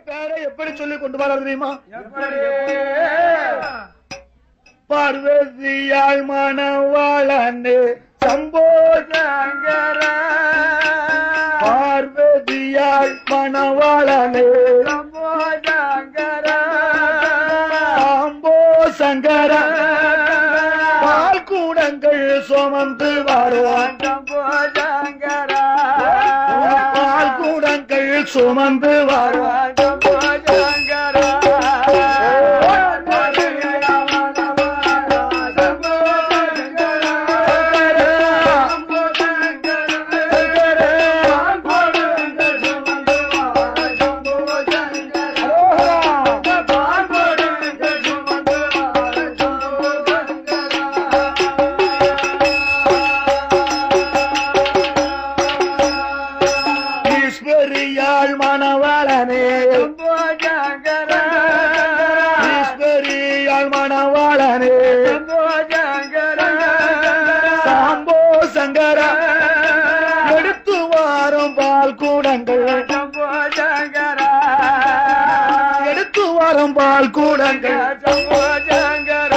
பேரை எப்படி சொல்லி கொண்டு வர தெரியுமா? பார்வதியாள் மணவாளனே சம்போ சங்கர, பார்வதியாள் மணவாளனே சம்போ சங்கர, சம்போ சங்கர, பால் கூடங்கள் சுமந்து வருவான் சம்போ சங்கர, பால் கூடங்கள் சுமந்து வருவான் சம்போ சங்கர. ஈஸ்வரியாள் மணவாளனே சம்போ சங்கர, ஈஸ்வரியாள் மணவாளனே சம்போ சங்கர, சம்போ சங்கர, எடுத்து வாரும் பால் கூடங்கள் சம்போ சங்கர, எடுத்து வாரும் பால் கூடங்கள் சம்போ சங்கர.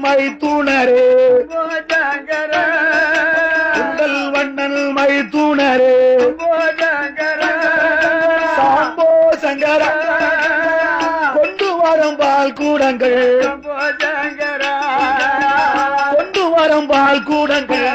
மைத்துணரே உடல் வண்ணன் மைத்துணரே சாம்போ சங்கர, கொண்டு வரும் பால் கூடங்கள் கொண்டு வரும் பால் கூடங்கள்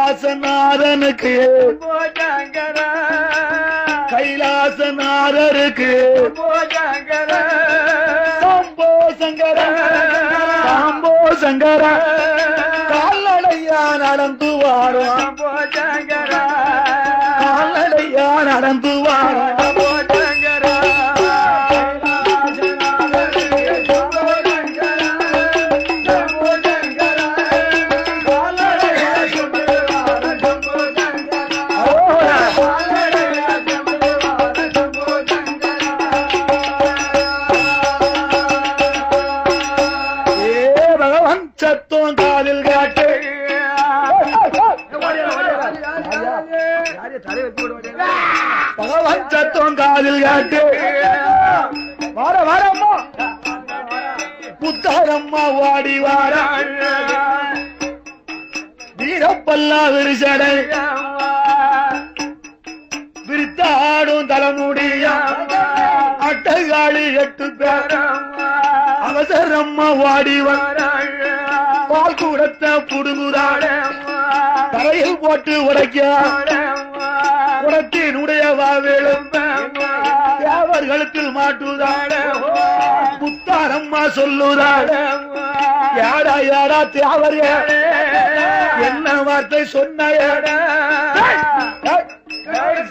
கைலாசநாதனுக்கு கைலாசநாதருக்கு சம்போ சங்கர, சம்போ சங்கர, கால்நடையா நடந்து வாரும் சம்போ சங்கர, கால்நடையா நடந்து வாரும் சம்போ சங்கர. சத்தம் காதில் காட்டு, பகவான் சத்தம் காதில் காட்டு, வார வாரம்மா புத்தாரம்மா வாடி வார, வீரப்பல்லா விரிசடை விரித்தாடும் தலைமுடியா, அட்டகாளி 8 பேர் அவசரம்மா வாடி வர, பால் கூடத்தை புடுங்குதாட, தரையில் போட்டு உடைக்க குடத்தினுடைய வாவேலும் தேவர்களுக்கு மாட்டுதாட, புத்தாரம்மா சொல்லுதாட, யாடா யாடா தேவர் என்ன வார்த்தை சொன்ன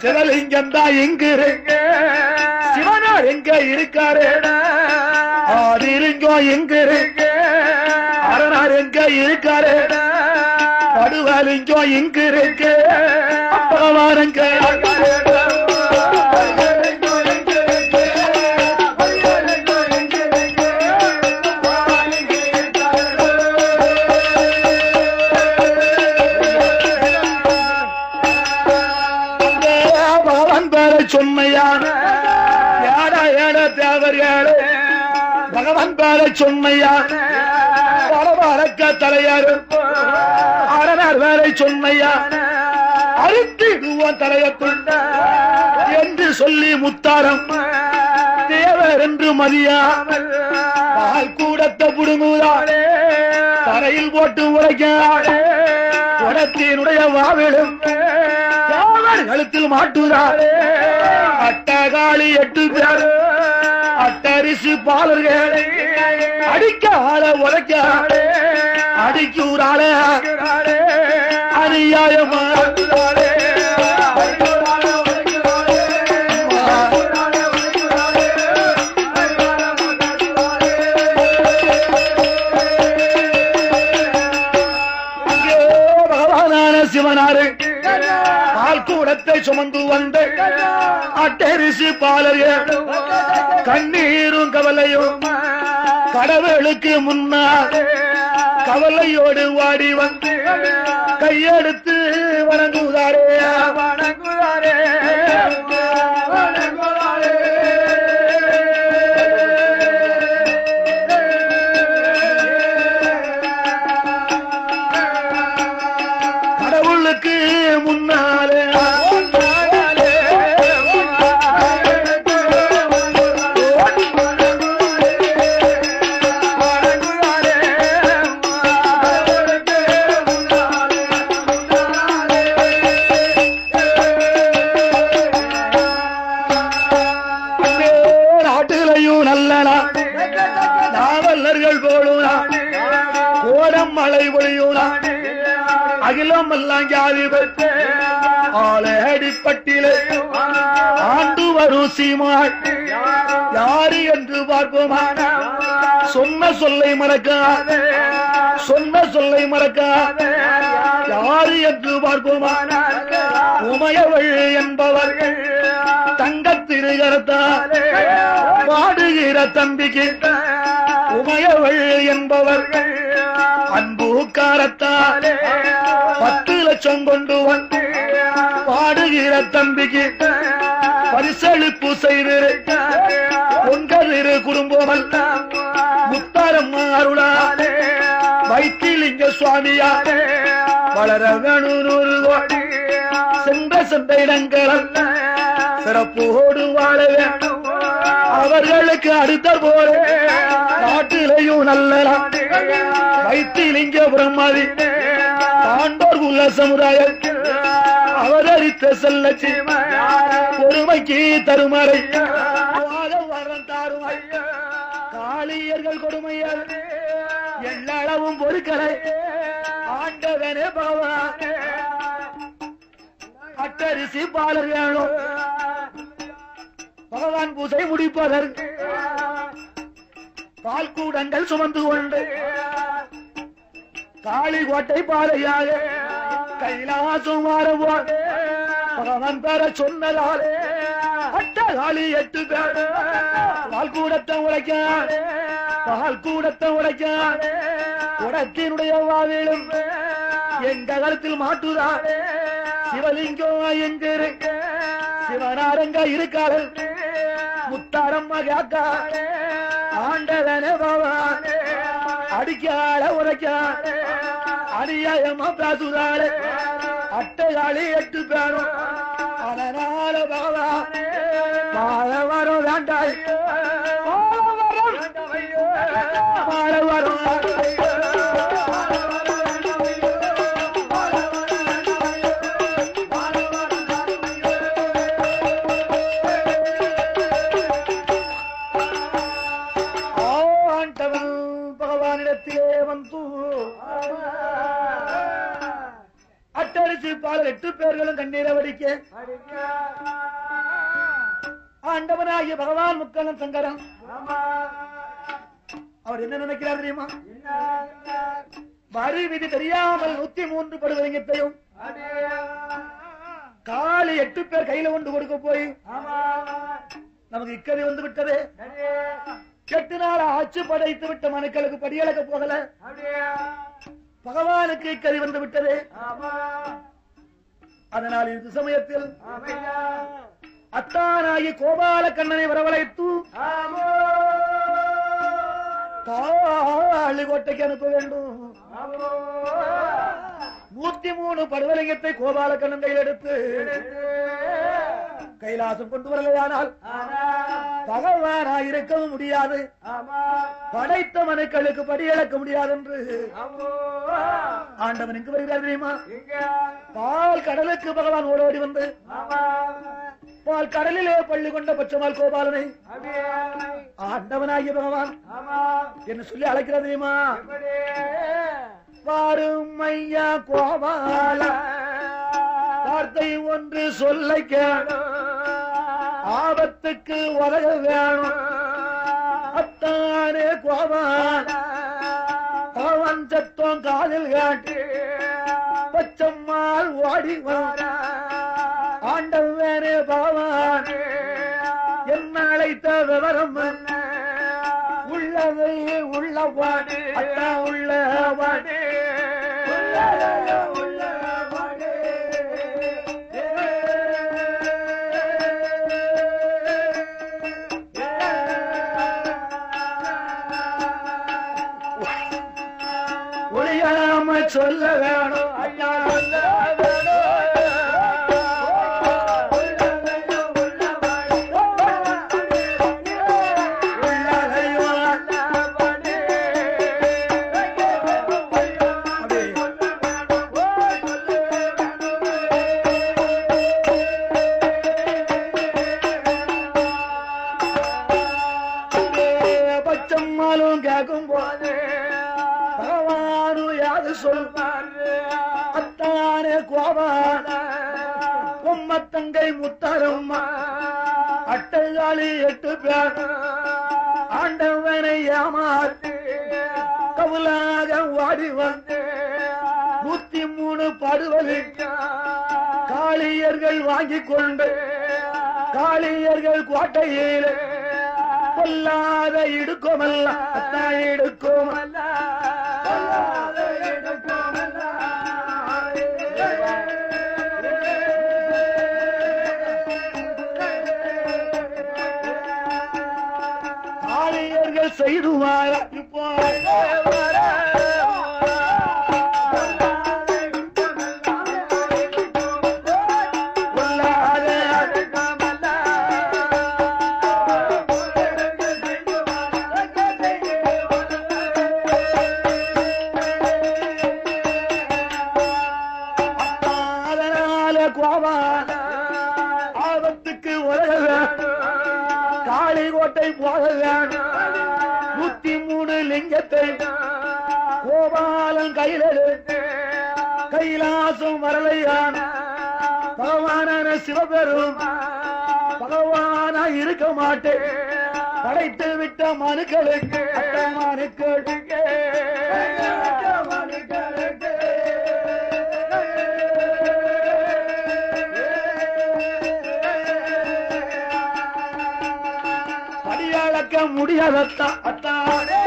சிவலிங்கம் தான் எங்க இருக்கு, சிவனார் எங்க இருக்காரு, ஆதிலிங்கம் எங்க இருக்கு, அரணார் எங்க இருக்காரு, படுவாலிங்கம் எங்க இருக்கு, பகவானங்க பகவான் பேர சொன்னையான யாடா ஏட தேவர் ஏழு, பகவான் பேர சொன்னையான பரவாரக்க தலையாரு, அரணார் வேலை சொன்னையான அறுத்திடுவான் தலையத்துண்ட என்று சொல்லி முத்தாரம் தேவர் என்று மதியாமல் பால் கூடத்தை புடுங்குதாளே, தரையில் போட்டு உடைக்காளே, குடத்தினுடைய வாவிலும் கழுத்தில் மாட்டுதாளே, அட்டகாளி 8 பேர் அட்டரிசு பாலர்களை அடிக்க ஆள உரைக்க அடிக்கூறாளே அநியாயமா சிவனாரு பால் கூடத்தை சுமந்து வந்த அட்டரிசு பாலர்கள் கண்ணீரும் கவலையும் கடவுளுக்கு முன்னால் கவலையோடு வாடி வந்து கையெடுத்து வணங்குகிறாரே வணங்குகிறாரே வணங்குகிறாரே கடவுளுக்கு முன்னாலே மழை பொழியூனா அகிலம் எல்லாம் ஜாதி பெற்ற ஆலடிப்பட்டிலே ஆண்டு வரும் சீமாள் யாரு என்று பார்ப்போமான சொன்ன சொல்லை மறக்காத சொன்ன சொல்லை மறக்காத யாரு என்று பார்ப்போமான உமையவள் என்பவர்கள் தங்கத்திருகரத்தால் பாடுகிற தம்பிக்கு உமையவள் என்பவர்கள் அன்புக்காரத்தாலே 10 லட்சம் கொண்டு வந்து பாடுகிற தம்பிக்கு பரிசளிப்பு செய்திருக்க உங்களிரு குடும்பம் அல்ல முத்தாரம்மா அருளாலே வைத்திலிங்க சுவாமியாலே வளர வேணும் 100 கோடி சென்ற இடங்கள் அல்ல சிறப்போடு வாழ வேணும் அவர்களுக்கு அடுத்த போல நாட்டிலையும் நல்ல வைத்திலிங்க பிரம்மதி ஆண்டோர் உள்ள சமுதாயத்தில் அவதரித்த செல்லச்சி பொறுமைக்கு தருமறை வரம் தாரும் காளியர்கள் கொடுமையால் எல்லளவும் பொறுக்கலை ஆண்டவனே பகவானே அட்டரிசி பாலர் வேணும் பகவான் பூசை முடிப்பதற்கு பால் கூடங்கள் சுமந்து கொண்டு காளி கோட்டை பாதையாக கைலாசம் மாறுவார் பகவான் பெற சொன்னதாலே அட்டகாளி 8 பேர் பால் கூடத்தை உடைக்கார் பால் கூடத்தை உடைக்கார் குடத்தினுடைய வாவிலும் எங்க கருத்தில் மாட்டுதார் சிவலிங்கம் எங்க இருக்க சிவனாரங்க இருக்காரு முத்தாரம்மா கேட்காரு ஆண்டவனே பகவானே அடிக்கால உரைக்காரு அநியாயமா பேசுறாரு அட்டகாளி 8 பேரும் அதனால பகவானே வாழ வரும் வேண்டாய் வாழ வரும் அட்டரிசி பால் 8 பேர்களும் கண்ணீரை வடிக்க ஆண்டவனாகிய பகவான் முக்கணன் சங்கரம் அவர் என்ன நினைக்கிறார் தெரியுமா வரி விதி தெரியாமல் 103 படுவலிங்கத்தையும் காலி 8 பேர் கையில கொண்டு கொடுக்க போய் நமக்கு இக்கதை வந்து விட்டது 8 நாள் ஆட்சி படைத்து விட்ட மனுக்களுக்கு படியளக்க போகல பகவானுக்கு இக்கதை வந்து விட்டது அதனால் இந்த சமயத்தில் அத்தானாகி கோபால கண்ணனை வரவழைத்து காளி கோட்டைக்கு அனுப்ப வேண்டும் 103 படுவலிங்கத்தை கோபால கண்ணன் கையில் எடுத்து கைலாசம் கொண்டு வரலையானால் பகவானாய் இருக்கவும் முடியாது படைத்த மனுக்களுக்கு படியளக்க முடியாது என்று ஆண்டவன் எங்கு வருகிறார் தெரியுமா பால் கடலுக்கு பகவான் ஓடோடி வந்து பால் கடலிலே பள்ளி கொண்ட பச்சமால் கோபாலனை ஆண்டவனாகிய பகவான் என்ன சொல்லி அழைக்கிறது தெரியுமா? வாரும் ஐயா கோபால வார்த்தை ஒன்று சொல்ல கேளு, ஆபத்துக்கு உலக வேணும் அத்தானே கோபால. அவன் சத்தம் காதில் காட்டு பச்சம்மாள் ஓடி வர ஆண்டவனே பகவான் என்ன அழைத்த விவரம் உள்ளதை உள்ளவாடு அத்தா உள்ளவாடு ஒளியாம சொல்ல வேணும் ஐயா சொல்ல பச்சம்மாலும் கேட்கும் போது பகவானு யாது சொல்வாரு அத்தானே கோபால. உம்மத்தங்கை முத்தாரம்மா அட்டைகாலி 8 பேர் ஆண்டவனை ஏமாத்து கவுலாக ஓடி வந்து 103 படுவலி காளியர்கள் வாங்கிக் கொண்டு காளியர்கள் கோட்டையில் கொல்லாத இடுக்குமல்ல அத்தா இடுக்குமல்ல காளியர்கள் செய்துவார இப்போ கோபால ஆபத்துக்கு உலக வேணும் காளிகோட்டை போக வேணும் 103 லிங்கத்தை கோபாலன் கையில் எடுத்து கைலாசம் வரலையான பகவான சிவபெரும் பகவானா இருக்க மாட்டேன் படைத்து விட்ட மனுக்களுக்கு மனுக்களுக்கு படியளக்க முடியாதத்தா அத்தானே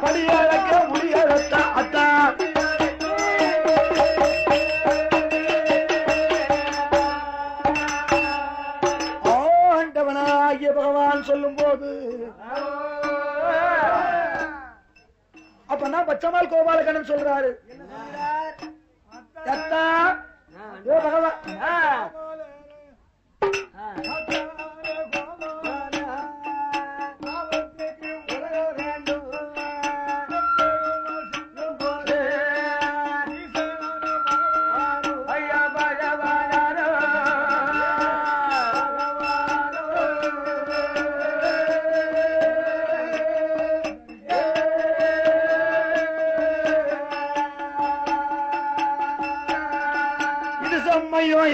படியளக்க முடியாதத்தா அத்தா ஆண்டவனாகிய பகவான் சொல்லும் போது அப்பதான் பச்சமால் கோபாலகண்ணன் சொல்றாரு ஓ பகவான்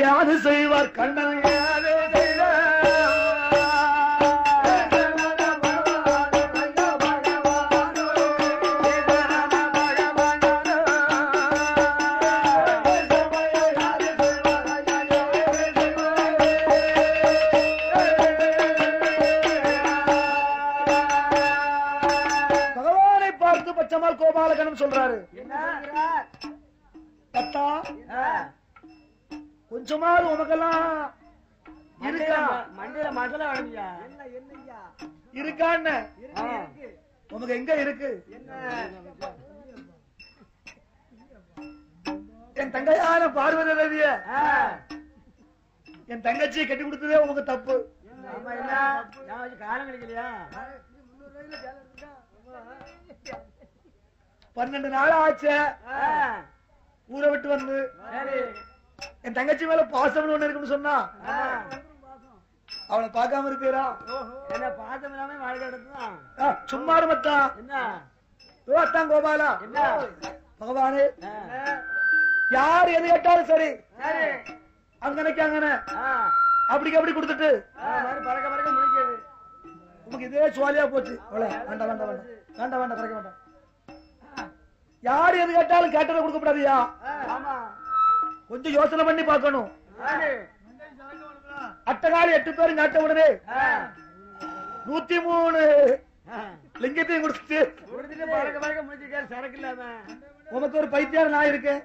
யாது செய்வார் கண்ணன் யாது பகவானை பார்த்து பச்சமால் கோபாலகண்ணன் சொல்றாரு தத்தா கொஞ்சமாவது உனக்கெல்லாம் இருக்கா மண்டையில மசாலா வேணும்யா இருக்கான்னு உனக்கு எங்க இருக்கு என் தங்கையான பார்வதி ரவிய என் தங்கச்சியை கட்டி கொடுத்ததே உனக்கு தப்பு காலம் கிடைக்கலையா 12 நாள் ஆச்சு ஊரை விட்டு வந்து. என் தங்கச்சி மேல பாசம் ஒண்ணு இருக்குன்னு சொன்னா அவளை பார்க்காம இருப்பீரா? என்ன பாசம் இல்லாம வாழ்க்கை எடுத்துதான் சும்மா மத்தான் என்ன கோபாலா என்ன பகவானே, யார் எது கேட்டாலும் சரி அங்கனைக்கு அங்கன அப்படிக்கு அப்படி கொடுத்துட்டு பறக்க பறக்க முடிக்கிறது. உனக்கு இதே சுவாலியா போச்சு. வேண்டாம் வேண்டாம் வேண்டாம் வேண்டாம் வேண்டாம் பறக்க வேண்டாம். யார் எது கேட்டாலும் கேட்டதை கொடுக்கப்படாதியா? கொஞ்சம் யோசனை பண்ணி பார்க்கணும். அட்டகாலி 8 பேரும் காட்ட உடனே 103 லிங்கத்தையும் கொடுத்துட்டு பறக்க பறக்க முடிச்சிருக்காரு சரக்கு இல்லாம. உனக்கு ஒரு பைத்தியார் நான் இருக்கேன்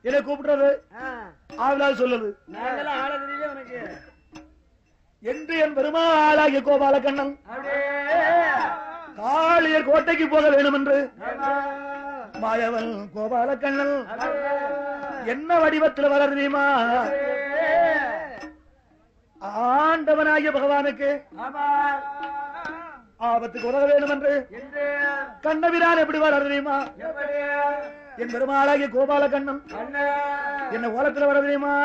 என்னை கூப்பிடுறது ஆவலால் சொல்லுது. நாங்கெல்லாம் ஆள தெரியல உனக்கு என்று என் பெருமாளாகிய கோபாலகண்ணன் காளியர் கோட்டைக்கு போக வேண்டும் என்று மாயவன் கோபாலகண்ணன் என்ன வடிவத்தில் வளர தெரியுமா? ஆண்டவனாகிய பகவானுக்கு ஆபத்துக்கு உதவ வேண்டும் என்று கண்ணபிரான் எப்படி வளர தெரியுமா? என் பெருமாளாகிய கோபாலகண்ணன் என்ன ஓலத்தில் வர தெரியுமா?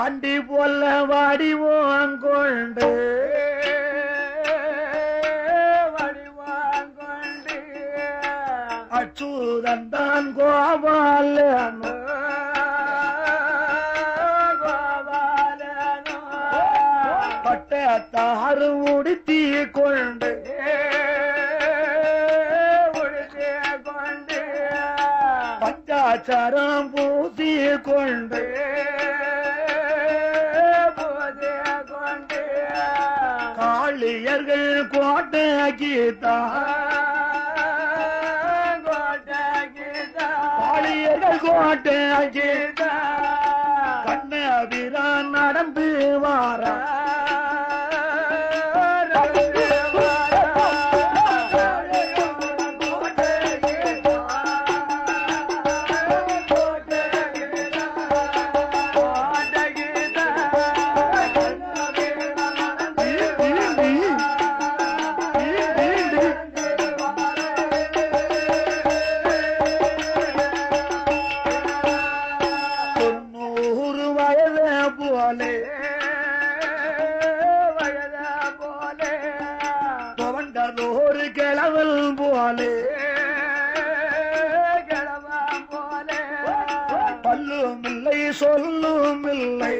ஆண்டி போல வடிவாங்கொண்டு அச்சுதந்தான் கோபாலன் பட்டத்தாறு உடுத்தி கொண்டு பஞ்சாச்சாரம் பூசி கொண்டு காளியர்கள் கோட்டைக்குத்தான் காளியர்கள் கோட்டைக்குத்தான் கண்ணபிரான் நடந்து வார பல்லும் இல்லை சொல்லும் இல்லை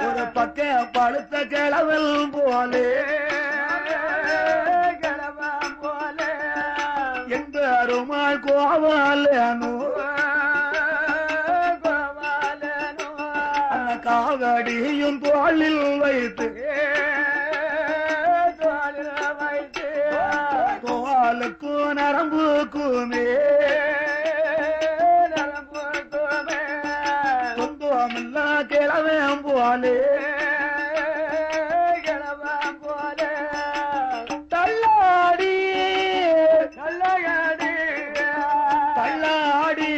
ஒரு பக்க பழுத்த கிழவல் போலே எந்த அருமாள் கோவாலனோ அந்த காவடியும் தோளில் வைத்து தோளுக்கு நரம்புக்குமே சொந்தமில்லா கிழவன் போலே தள்ளாடி தள்ளாடி தள்ளாடி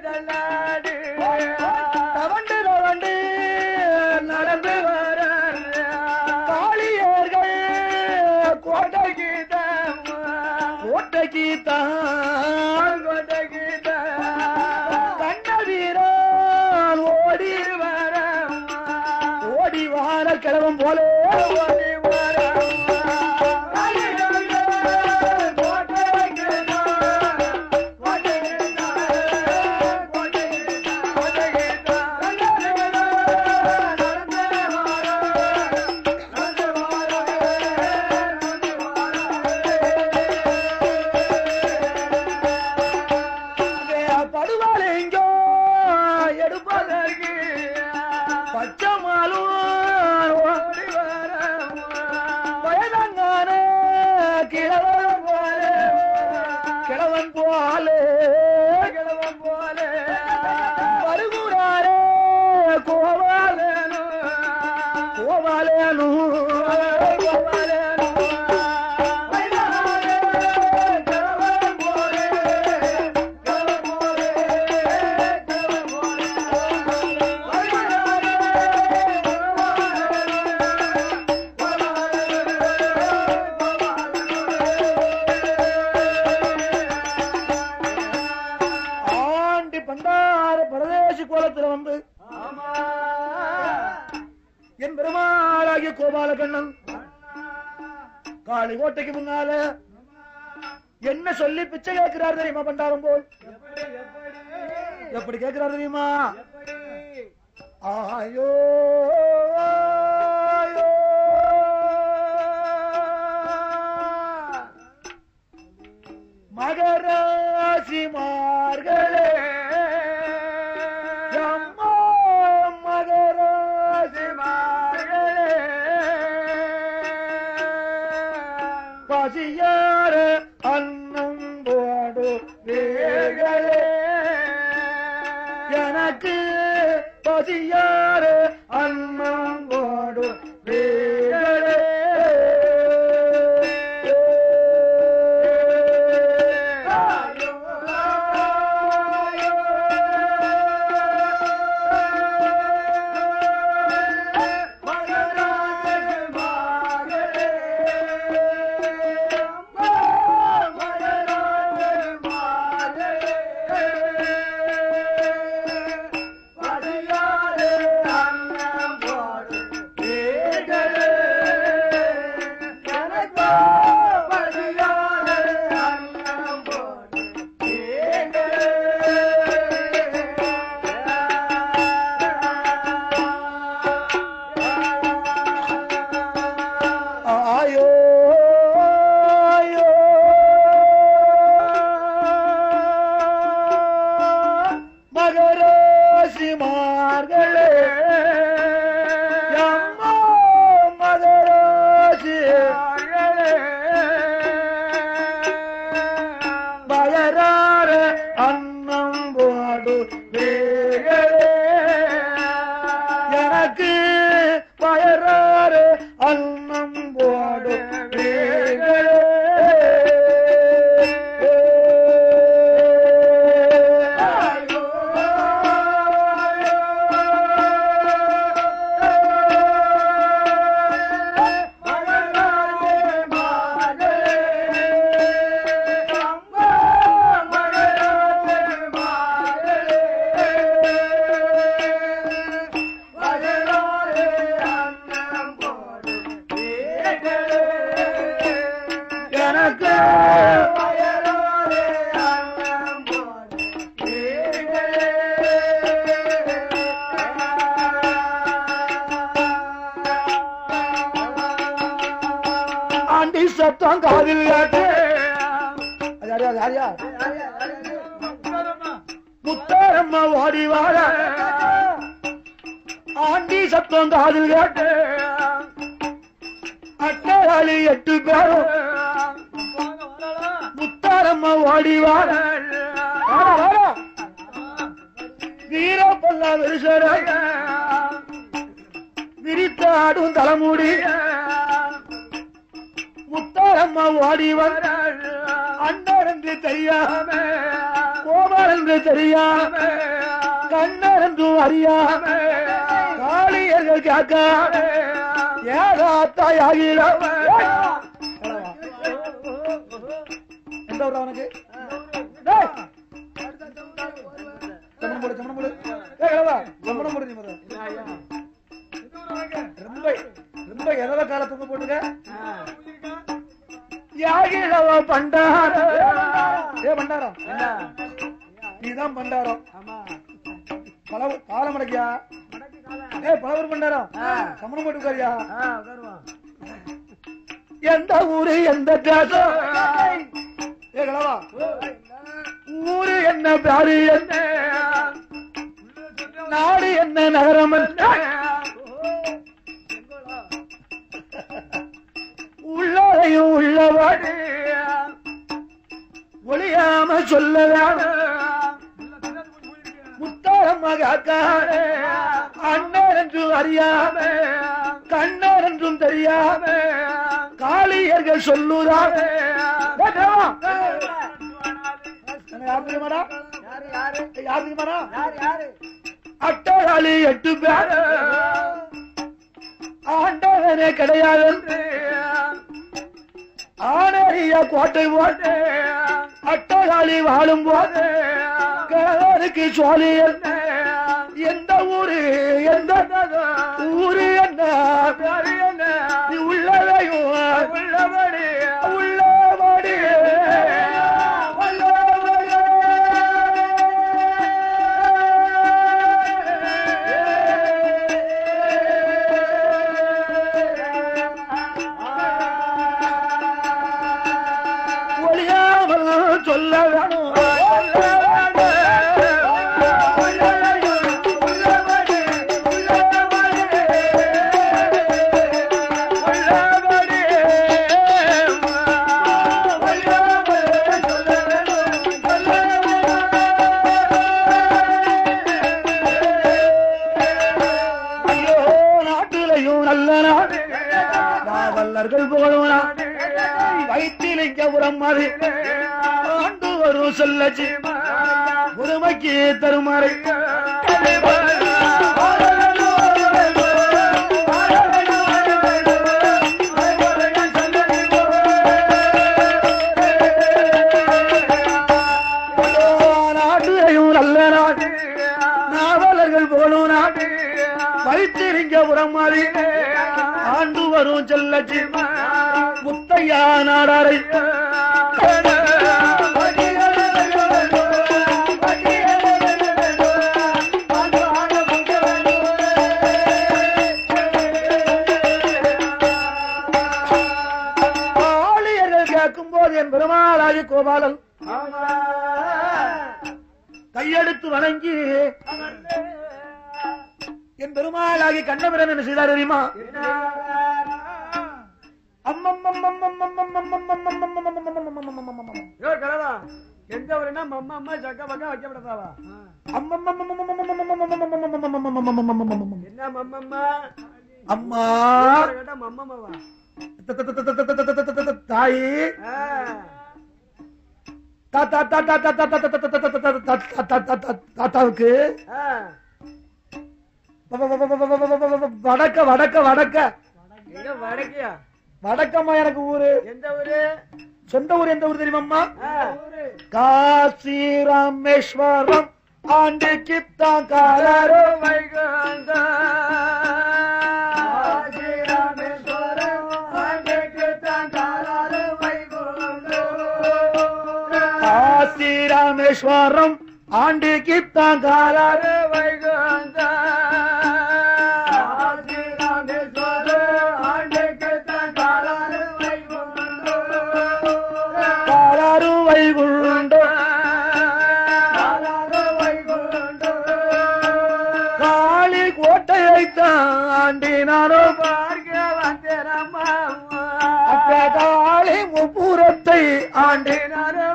தள்ளாடி தவண்டு தவண்டு நடந்து வர காளியர்கள் கோட்டைக்கு கண்ணவீரன் ஓடி வார கிழவன் போலே ஓடி வார காளி கோட்டைக்கு முன்னால என்ன சொல்லி பிச்சை கேட்கிறார் தெரியுமா? பண்டாரம் போல் எப்படி கேட்கிறார் தெரியுமா? ஆயோ மகராசிமார்களே அம்மா மகராசிமார்களே பசியார அன்னம் போடு வேகளே எனக்கு பசியார அன்னம் போடு வேகளே சத்தம் காதில் முத்தாரம்மா ஓடி வார ஆண்டி சத்தம் காதில் கேட்டு அட்டாளி 8 பேரும் முத்தாரம்மா ஓடி வார வீரப்பல்லா விரிசர விரித்தாடும் தலைமுடி முத்தாரம்மா ஓடி வர அண்ணர் என்று தெரியாம கோபால் என்று தெரியாம கண்ணர் என்றும் அறியாம காளியர்கள் கேட்க ஏதாத்தாயாகிடம் எந்த ஊர் அவனுக்கு ரொம்ப எதவ காலத்துக்கு போட்டுக்க யாகிழவ பண்டாரம் பண்டாரம் நீதான் பண்டாரம் காலமடக்கியா பலவர் பண்டாரம் சமணம் போட்டு உட்காரியா எந்த ஊரு எந்த தேசம் கிழவா ஊரு என்ன பேரு என்ன நாடு என்ன நகரம் உள்ளதையும் உள்ளவாடு ஒளியாம சொல்லலாம் முத்தாரம்மா காக்காரே அண்ணர் என்றும் அறியாம கண்ணர் என்றும் தெரியாம காளியர்கள் சொல்லுறாங்க அட்டாளி 8 பேர் ஆண்டவனே கிடையாது ஆணையா கோட்டை போட்டு அட்டாளி வாழும் போது கணவனுக்கு சொல்லி எந்த ஊரு எந்த ஊரு என்ன உள்ளதையும் உள்ளபடி சொல்ல வேணும் வைத்திலிங்கபுரம் மாதிரி ஆண்டு வரும் சொல்லச்சி புதுமைக்கு தருமாறு நாட்டையும் நல்ல நாடு நாவலர்கள் போலும் நாடு வைத்திலிங்கபுரம் மாதிரி ஆண்டு வரும் சொல்லச்சி முத்தையா நாடாரை ஆளியர்கள் கேட்கும் போது என் பெருமாளாகி கோபாலன் கையெடுத்து வணங்கி என் பெருமாளாகி கண்ணபிரன் என்ன செய்தார் தெரியுமா எந்த ஊருன்னா மம்மா அம்மா சக்க பக்கம் வைக்கப்படாதாவா என்ன மம்மம்மா அம்மா கேட்டா மம்மம்மாவா தாயி தாத்தாவுக்கு வடக்க வடக்க வடக்க வடக்கியா வடக்கம்மா எனக்கு ஊரு எந்த ஊரு சொந்த ஊர் எந்த ஊர் தெரியுமா காசி ராமேஸ்வரம் ஆண்டு கித்தான் காலாரோ வைகுந்த காசி ராமேஸ்வரம் ஆண்டு கித்தான் காலாரோ வைகுந்த காசி ராமேஸ்வரம் ஆண்டு கித்தான் காலாரோ வைகுந்த வைகுண்ட காளி கோட்டையை தாண்டினாரோ பார்க்க வந்தேனம்மா காளி முப்புறத்தை ஆண்டினாரோ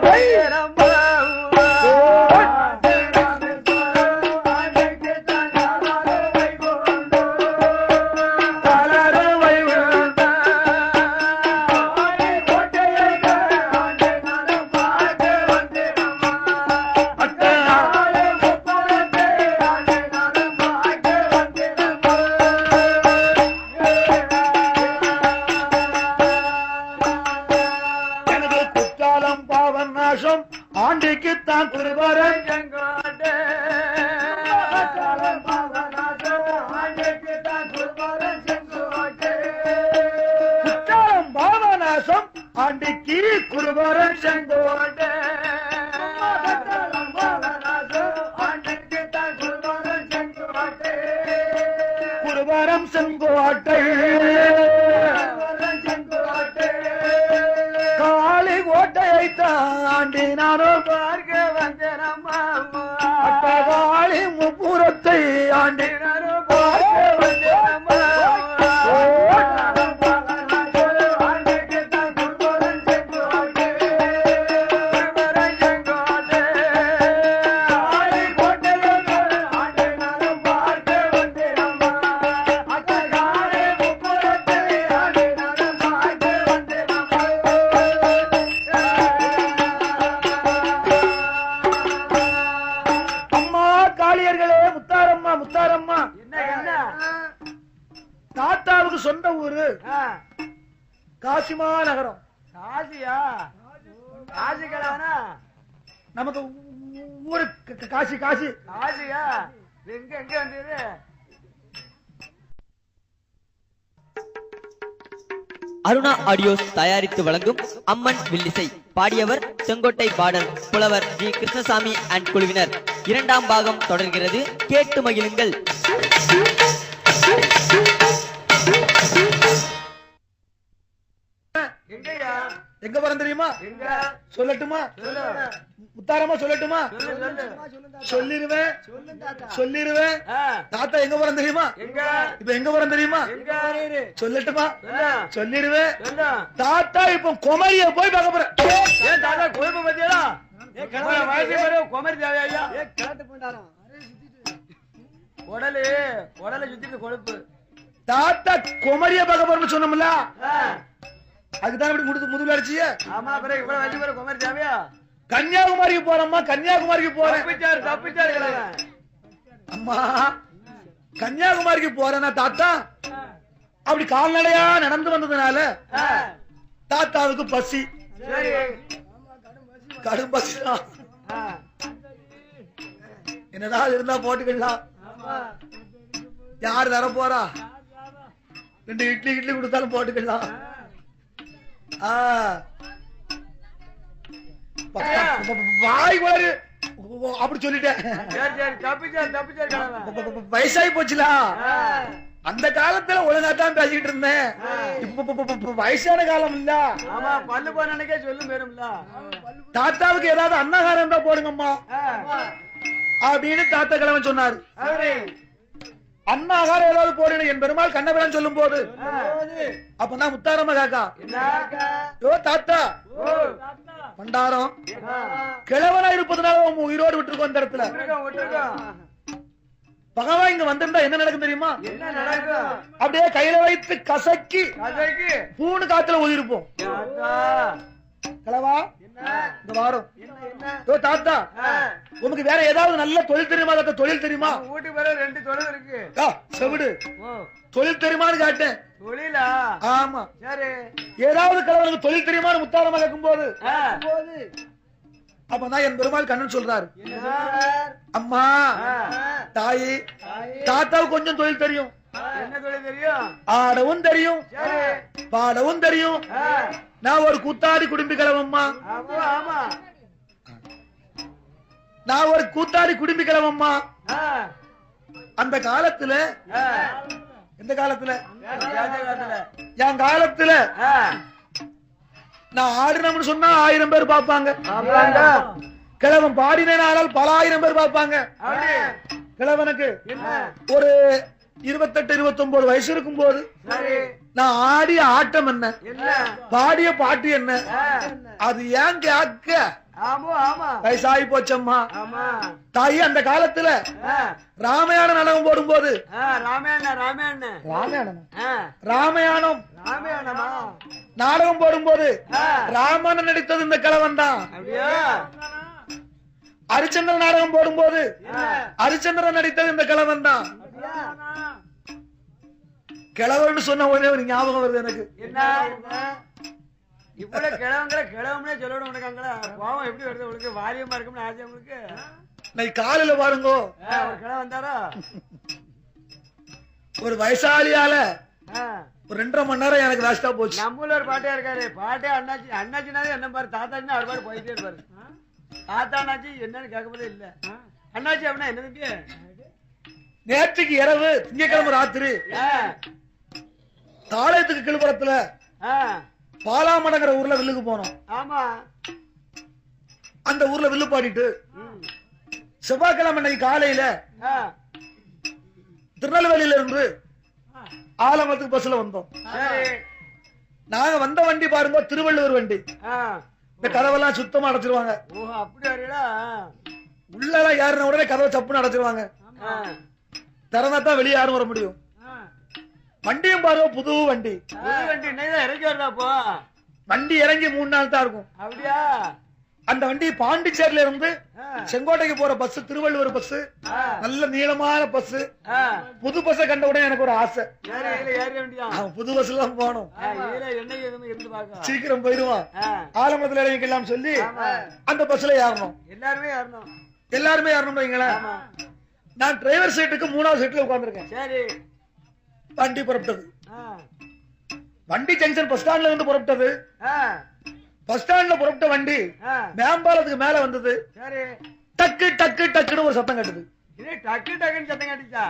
வைரம்மா ஆண்டிக்குத்தான் குருவரன் குற்றாலம் பாவநாசம் ஆண்டிக்கு குருவரன் செங்கோட்டை குருவரம் செங்கோட்டை காளி கோட்டையை தாண்டினாரோ பார்க்க வந்தேனம்மா காளி முப்புறத்தை ஆண்டினாரோ பார்க்க வந்தேனம்மா தாத்தாவுக்கு சொந்த ஊரு காசிமா நகரம். காசியா? காசி கடானா நமக்கு ஊரு காசி. காசி காசியா? எங்க எங்க வந்தது? அருணா ஆடியோஸ் தயாரித்து வழங்கும் அம்மன் வில்லிசை. பாடியவர் செங்கோட்டை பாடல் புலவர் ஜி கிருஷ்ணசாமி அண்ட் குழுவினர். இரண்டாம் பாகம் தொடர்கிறது, கேட்டு மகிழுங்கள். எங்கயா எங்க போறேன் தெரியுமா? எங்க சொல்லட்டுமா? சொல்லு முத்தாரமா சொல்லட்டுமா? சொல்லிருவேன் சொல்லிருவேன். தாத்தா எங்க போறேன் தெரியுமா? எங்க இப்ப எங்க போறேன் தெரியுமா? எங்க சொல்லட்டுமா? சொல்லிருவேன். சொல்லு தாத்தா இப்ப குமரிய போய் பார்க்க போறேன். ஏன் தாத்தா கோயம்பு பத்தியா குமரி தேவையா உடலை சுத்திட்டு கொழுப்பு தாத்தா குமரிய பார்க்க போறேன்னு சொன்னோம்ல, அதுதான் இப்படி முதுகுல அடிச்சிய. ஆமா பிறகு இவ்வளவு வச்சு பிறகு குமரி தேவையா? கன்னியாகுமரிக்கு போறோம்மா, கன்னியாகுமரிக்கு போறேன். தப்பிச்சாரு அம்மா கன்னியாகுமரிக்கு போறேன்னா தாத்தா அப்படி கால்நடையா நடந்து வந்ததுனால தாத்தாவுக்கு பசி, கடும் பசி. என்னதான் இருந்தா போட்டுக்கலாம். யாரு தர போறா? 2 இட்லி கொடுத்தாலும் போட்டுக்கலாம். வாய் வளரு அப்படி சொல்லிட்டேன். வயசாகி போச்சுலா. அந்த காலத்துல ஒழுங்காத்தான் பேசிக்கிட்டு இருந்தேன். இப்ப வயசான காலம் இல்ல. ஆமா பல்லு போனே சொல்லும் பேரும்ல. தாத்தாவுக்கு ஏதாவது அன்னகாரம் தான் போடுங்கம்மா அப்படின்னு தாத்தா கிழவன் சொன்னாரு. அன்னாகாரம் ஏதாவது போடுங்க என் பெருமாள் கண்ணபிரான் சொல்லும் போது அப்பதான் முத்தாரம்மா காக்கா தாத்தா பண்டாரம் கிழவனா இருப்பதுனால உயிரோடு விட்டுருக்கோம். இந்த இடத்துல பகவான் இங்க வந்திருந்தா என்ன நடக்கும் தெரியுமா? அப்படியே கையில வைத்து கசக்கி பூணு காத்துல ஊதிருப்போம். கிழவா இந்த வாரம் தாத்தா உனக்கு வேற ஏதாவது நல்ல தொழில் தெரியுமா? தொழில் தெரியுமா? வீட்டுக்கு வேற 2 தொழில் இருக்கு. செவிடு தொழில் தெரியுமான்னு கேட்டேன். தொழிலா? ஆமா. சரி ஏதாவது கிழவனுக்கு தொழில் தெரியுமான்னு முத்தாரமா கேட்கும் போது அப்பதான் என் பெருமாள் கண்ணன் சொல்றாரு, அம்மா தாயி தாத்தாவுக்கு கொஞ்சம் தொழில் தெரியும். என்ன தொழில் தெரியும்? ஆடவும் தெரியும், பாடவும் தெரியும். நான் ஒரு கூத்தாடி குடும்பி கிழவம்மா. ஆமா நான் ஒரு கூத்தாடி குடும்பி கிழவம்மா. அந்த காலத்துல எந்த காலத்துல? என் காலத்துல நான் ஆடினோம்னு சொன்னா 1000 பேர் பாப்பாங்க. கிழவன் பாடினால் பல 1000 பேர் பாப்பாங்க. கிழவனுக்கு ஒரு 28-29 வயசு இருக்கும் போது நான் ஆடிய ஆட்டம் என்ன, பாடிய பாட்டு என்ன, அது ஏன் கேட்க வயசாகி போச்சம்மா. தாயி அந்த காலத்துல ராமாயண நாடகம் போடும் போது ராமாயணம் நாடகம் போடும் போது ராமன் நடித்தது இந்த கிழவன் தான். ஹரிச்சந்திரன் நாடகம் போடும் போது ஹரிச்சந்திரன் நடித்தது இந்த கிழவன் தான். கிழவன் சொன்ன உடனே ஒரு ஞாபகம் வருது எனக்கு. இவ்வளவு கிழவங்களை கிழவனே சொல்லணும் உனக்காங்களா? கோவம் எப்படி வருது உங்களுக்கு? வாரியமா இருக்கும்னு ஆசை உங்களுக்கு? நான் காலையில பாருங்க ஒரு கிழவன் வந்தாரா ஒரு வயசாலியால ஒரு 2.5 மணி நேரம் எனக்கு வேஸ்டா போச்சு. நம்மள ஒரு பாட்டே இருக்காரு. பாட்டே அண்ணாச்சி அண்ணாச்சினாலே என்ன பாரு, தாத்தாச்சினா அவர் பாரு போயிட்டே இருப்பாரு. தாத்தா அண்ணாச்சி என்னன்னு கேட்க போதே இல்ல. அண்ணாச்சி அப்படின்னா என்னதுக்கு? நேற்றுக்கு இரவு திங்கட்கிழமை ராத்திரி தாளையத்துக்கு கிழுப்புறத்துல பாலாமடங்கிற ஊர்ல வில்லுக்கு போனோம். ஆமா அந்த ஊர்ல வில்லு பாடிட்டு செவ்வாய்க்கிழமை அன்னைக்கு காலையில திருநெல்வேலியில இருந்து ஆலமரத்துக்கு பஸ்ல வந்தோம். நாங்க வந்த வண்டி பாருங்க திருவள்ளூர் வண்டி. இந்த கதவெல்லாம் சுத்தமா அடைச்சிருவாங்க. உள்ளெல்லாம் யாருன உடனே கதவை சப்புன்னு அடைச்சிருவாங்க. திறந்தாத்தான் வெளியே யாரும் வர முடியும். வண்டியும் பாருங்க புது வண்டி. இறங்கி வருதாப்போ வண்டி இறங்கி 3 நாள் தான் இருக்கும். அப்படியா? அந்த வண்டி பாண்டிச்சேரியில இருந்து செங்கோட்டைக்கு போற பஸ் திருவள்ளூர் பஸ், நல்ல நீளமான பஸ். புது பஸ் கண்ட உடனே எனக்கு ஒரு ஆசை, புது பஸ்ல தான் போகணும், சீக்கிரம் போயிடுவான், ஆலமரத்துல இறங்கிக்கலாம் சொல்லி அந்த பஸ்ல ஏறணும். எல்லாருமே ஏறணும் வைங்களேன். நான் டிரைவர் சீட்டுக்கு 3வது சீட்ல உட்கார்ந்துருக்கேன். வண்டி புறப்பட்டது. வண்டி ஜங்ஷன் பஸ் ஸ்டாண்ட்ல இருந்து புறப்பட்டது. பஸ் ஸ்டாண்ட்ல புறப்பட்ட வண்டி மேம்பாலத்துக்கு மேல வந்தது. டக்கு டக்கு டக்குன்னு ஒரு சத்தம் கட்டுது. டக்கு டக்குன்னு சத்தம் கட்டுச்சா?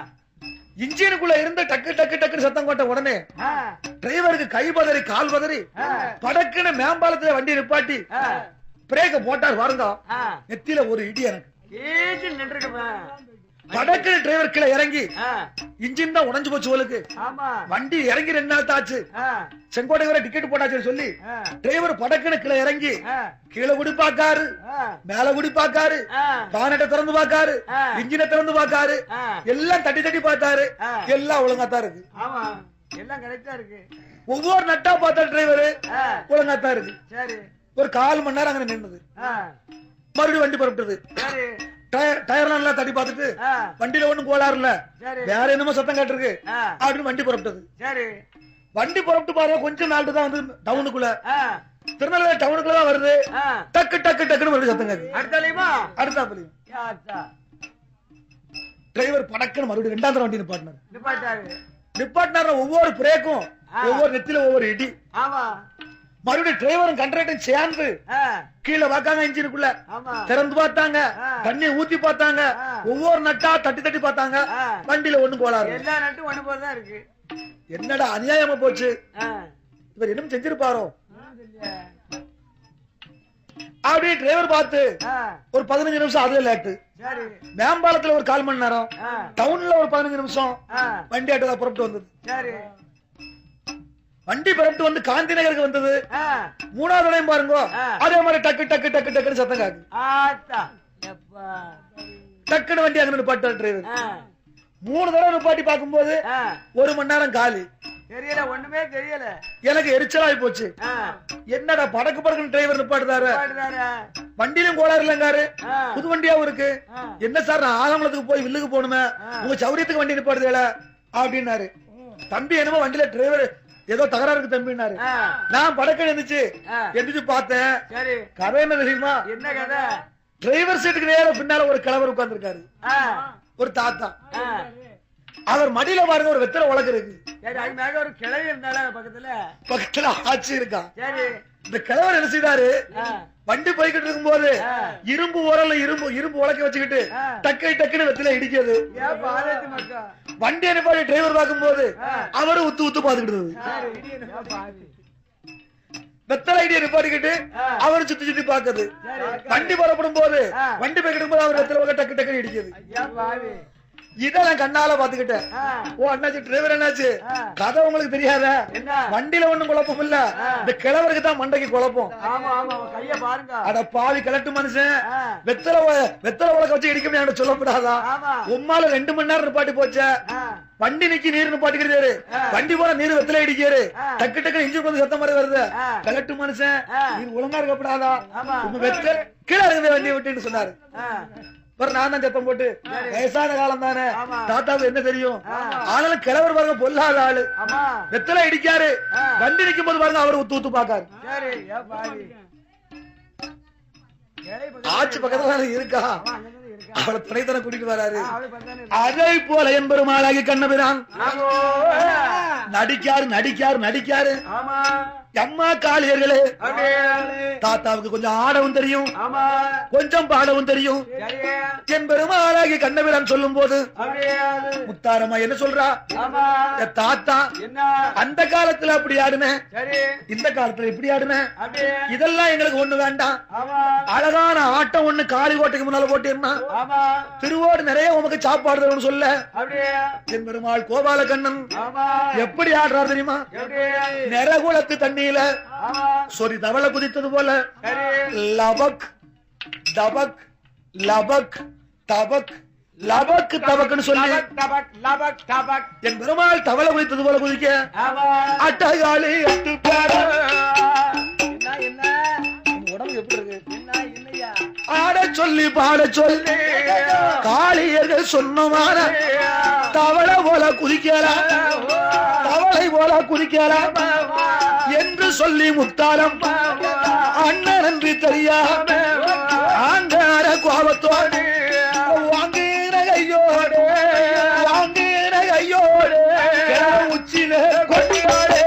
இன்ஜினுக்குள்ள இருந்து டக்கு டக்கு டக்குன்னு சத்தம் போட்ட உடனே டிரைவருக்கு கை பதறி கால் பதறி படக்குன்னு மேம்பாலத்துல வண்டி நிப்பாட்டி பிரேக்க போட்டார் பாருங்க. நெத்தியில ஒரு இடி எனக்கு. படக்கு டிரைவர் கீழே இறங்கி இன்ஜின் தான் உடைஞ்சு போச்சு உங்களுக்கு. வண்டி இறங்கி 2 நாள் ஆச்சு. செங்கோட்டை வரை டிக்கெட் போட்டாச்சுன்னு சொல்லி டிரைவர் படக்குன்னு கீழே இறங்கி கீழே குடி பாக்காரு, மேல குடி பாக்காரு, பானட்டை திறந்து பாக்காரு, இன்ஜினை திறந்து பாக்காரு, எல்லாம் தட்டி தட்டி பார்த்தாரு. எல்லாம் ஒழுங்காத்தான் இருக்கு. எல்லாம் கரெக்டா இருக்கு. ஒவ்வொரு நட்டா பார்த்தா டிரைவர் ஒழுங்காத்தான் இருக்கு. ஒரு 1/4 மணி நேரம் அங்க நின்னுது. மறுபடியும் வண்டி புறப்பட்டது. டயர்லாம் எல்லாம் தட்டி பார்த்துட்டு வண்டியில ஒண்ணும் கோளாறு இல்ல, வேற என்னமோ சத்தம் கேட்டிருக்கு அப்படின்னு வண்டி புறப்பட்டது. வண்டி புறப்பட்டு பாருங்க கொஞ்சம் நாள் தான் வந்து டவுனுக்குள்ள, திருநெல்வேலி டவுனுக்குள்ள தான் வருது. டக்கு டக்கு டக்குன்னு மறுபடியும் சத்தம் கேட்கு. அடுத்தாப்புலையும் டிரைவர் படக்குன்னு மறுபடியும் 2ஆம் தடவை வண்டி நிப்பாட்டினார். ஒவ்வொரு பிரேக்கும் ஒவ்வொரு நெத்தில ஒவ்வொரு இடி. மறுபடியும் டிரைவரும் கண்டக்டரும் சேர்ந்து கீழே பார்க்காங்க, இன்ஜினுக்குள்ள திறந்து பார்த்தாங்க, தண்ணி ஊத்தி பார்த்தாங்க, ஒவ்வொரு நட்டா தட்டி தட்டி பார்த்தாங்க. வண்டியில ஒண்ணு கோளாறு. எல்லா நட்டும் ஒண்ணு போலதான் இருக்கு. என்னடா அநியாயமா போச்சு, இவர் என்ன செஞ்சிருப்பாரோ அப்படி டிரைவர் பார்த்து ஒரு 15 நிமிஷம் அதுல லேட்டு. மேம்பாலத்துல ஒரு 1/4 மணி நேரம், டவுன்ல ஒரு 15 நிமிஷம் வண்டி ஆட்டதான் புறப்பட்டு வந்தது. வண்டி புறப்பட்டு வந்து காந்தி நகருக்கு வந்தது. 3ஆவது தடவையும் பாருங்க அதே மாதிரி டக்கு டக்கு டக்கு டக்குன்னு சத்தம் காக்கு. டக்குன்னு வண்டி அங்க நிப்பாட்டார் டிரைவர். 3 தடவை நிப்பாட்டி பார்க்கும்போது 1 மணி நேரம் காலி. தெரியல, ஒண்ணுமே தெரியல. எனக்கு எரிச்சலாகி போச்சு. என்னடா படக்கு படக்குன்னு டிரைவர் நிப்பாட்டுதாரு, வண்டியிலும் கோளாறு இல்லங்காரு, புது வண்டியாவும் இருக்கு. என்ன சார் நான் ஆலமலத்துக்கு போய் வில்லுக்கு போகணுமே, உங்க சௌரியத்துக்கு வண்டி நிப்பாடுதேல அப்படின்னாரு. தம்பி என்னமோ வண்டியில டிரைவர் ஏதோ தகராறு இருக்கு தம்பினாரு. நான் படக்க எந்திரிச்சு பார்த்தேன். கதை என்ன தெரியுமா? என்ன கதை? டிரைவர் சீட்டுக்கு நேர பின்னால ஒரு கிழவர் உட்கார்ந்து இருக்காரு, ஒரு தாத்தா. அவர் மடியில பாருங்க ஒரு வெத்தலை உலக இருக்கு. ஒரு கிழவி இருந்தாலும் பக்கத்துல ஆட்சி இருக்கா. இந்த கிழவர் என்ன செய்தாரு, வண்டி போய்கிட்டு இருக்கும் போது இரும்பு ஓரல்ல இரும்பு உலக்க வச்சுக்கிட்டு டக்கு டக்குன்னு வெத்தில இடிக்கிறது. வண்டி அனுப்பாடி டிரைவர் பார்க்கும் போது அவரு உத்து உத்து பாத்துக்கிட்டு வெத்தலை ஐடியா நிப்பாட்டிக்கிட்டு அவரு சுத்தி சுத்தி பாக்குது. வண்டி புறப்படும் போது வண்டி போய்கிட்டு போது அவர் வெத்தலை டக்கு டக்குன்னு இடிக்குது. இதெல்லாம் கண்ணால பாத்துக்கிட்டேன். ஓ அண்ணாச்சி டிரைவர் என்னாச்சு கதை உங்களுக்கு தெரியாத? வண்டியில ஒண்ணும் குழப்பம் இல்ல, இந்த கிழவருக்கு தான் மண்டைக்கு குழப்பம். அட பாவி கலட்டு மனுஷன், வெத்தலை உலக வச்சு இடிக்க முடியாது சொல்லப்படாதா? உம்மால 2 மணி நேரம் நிப்பாட்டி போச்ச. வண்டி நிக்கி நீர் நிப்பாட்டிக்கிறாரு, வண்டி போற நீர் வெத்தலை இடிக்காரு, டக்கு டக்கு இன்ஜின் வந்து சத்தம் மாதிரி வருது. கலட்டு மனுஷன் நீர் ஒழுங்கா இருக்கப்படாதா? உங்க வெத்தலை கீழே இருக்குது வண்டியை விட்டுன்னு சொன்னாரு. நான் தான் சத்தம் போட்டு வயசான காலம் தானே தாத்தாவுக்கு என்ன தெரியும், ஆனாலும் கிழவர் பாருங்க பொல்லாத ஆளு, வெத்தலை இடிக்காரு, வண்டி நிக்கும் போது பாருங்க அவரு உத்து உத்து பாக்காரு. ஆட்சி பக்கத்துல இருக்கா, அவளை துணைத்தன கூட்டிட்டு வராரு. அதை போல என்பெருமாளாகி கண்ணபிரான் நடிக்காரு. அம்மா காளியர்களே, தாத்தாவுக்கு கொஞ்சம் ஆடவும் தெரியும், கொஞ்சம் பாடவும் தெரியும். என் பெருமாளாகி கண்ணபிரான் சொல்லும் போது முத்தாரம்மா என்ன சொல்றா, தாத்தா அந்த காலத்துல அப்படி ஆடுனேன், இந்த காலத்துல இப்படி ஆடுனேன், இதெல்லாம் எங்களுக்கு ஒண்ணு வேண்டாம். அழகான ஆட்டம் ஒண்ணு காளி கோட்டைக்கு முன்னால போட்டிருந்தா திருவோடு நிறைய உமக்கு சாப்பாடு சொல்ல. என் பெருமாள் கோபால கண்ணன் எப்படி ஆடுறாரு தெரியுமா? நெரகுளத்து தண்ணியில சொரி தவளை குதித்தது போல லபக் தபக் லபக் தபக் லபக் தபக்னு சொல்லி என் பெருமாள் தவளை குதித்தது போல குதிக்க அட்டகாளி உடம்பு எப்படி இருக்கு? ஆட சொல்லி பாட சொல்லி காளியர்கள் சொன்னமான தவளை போல குதிக்கலாம், தவளை போல குதிக்கலாம் என்று சொல்லி முத்தாரம் அண்ணன் என்று தெரியாம ஆங்கார கோபத்தோடு வாங்கின கையோடு உச்சில கொண்டாடே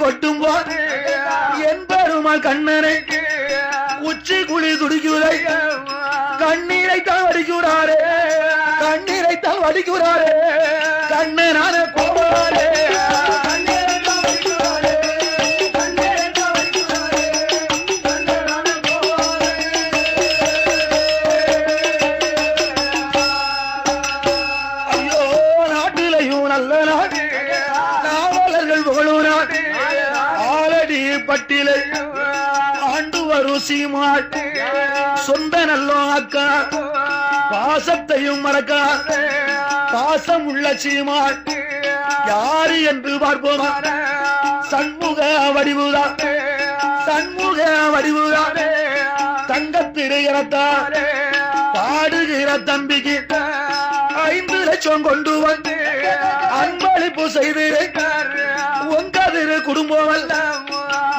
கொட்டும் போது என் பெருமாள் கண்ணனை உச்சி குழி துடிக்குதை கண்ணீரை தான் வடிக்கிறாரே கண்ணீரை தான் வடிக்கிறாரே கண்ணனான கோபாலே பட்டிலை ஆண்டு வரும் சீமாள் சொந்த நல்லோ அக்கா பாசத்தையும் மறக்கா பாசம் உள்ள சீமாள் யாரு என்று பார்ப்போம் சண்முக வடிவுதான் சண்முக வடிவுதான் தங்கத்திரையறத்தார் பாடுகிற தம்பிக்கு 5 லட்சம் கொண்டு வந்து அன்பளிப்பு செய்து உங்கதிரு குடும்பம் அல்ல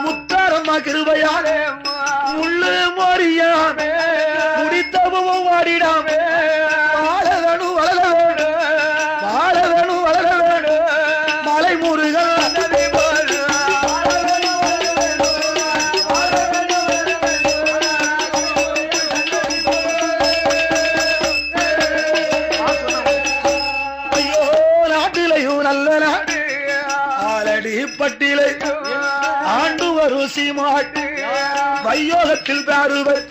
முத்தாரம்மா கிருபையாலே முள்ளு மோரியாமே முடித்தவும் வாடிடாமே வாழ வேணும் வளர வேணும் வாழ வேணும் வளர வேணும் மலை முருகன் ஐயோ நாட்டிலையும் நல்ல நாடு ஆலடி பட்டிலை ஆண்டு வரும் சீமாள் வையோகத்தில் பேருவர்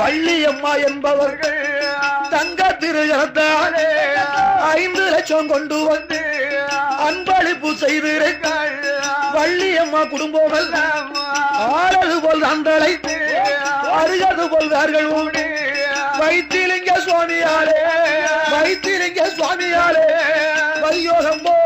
வள்ளியம்மா என்பவர்கள் தங்க திருகத்தாலே 5 லட்சம் கொண்டு வந்து அன்பளிப்பு செய்திருக்காள் வள்ளியம்மா குடும்பம் ஆறது போல் அந்தளை அருகது போல்வார்கள் ஊனே வைத்திலிங்க சுவாமியாலே வைத்திலிங்க சுவாமியாலே வையோகம் போல்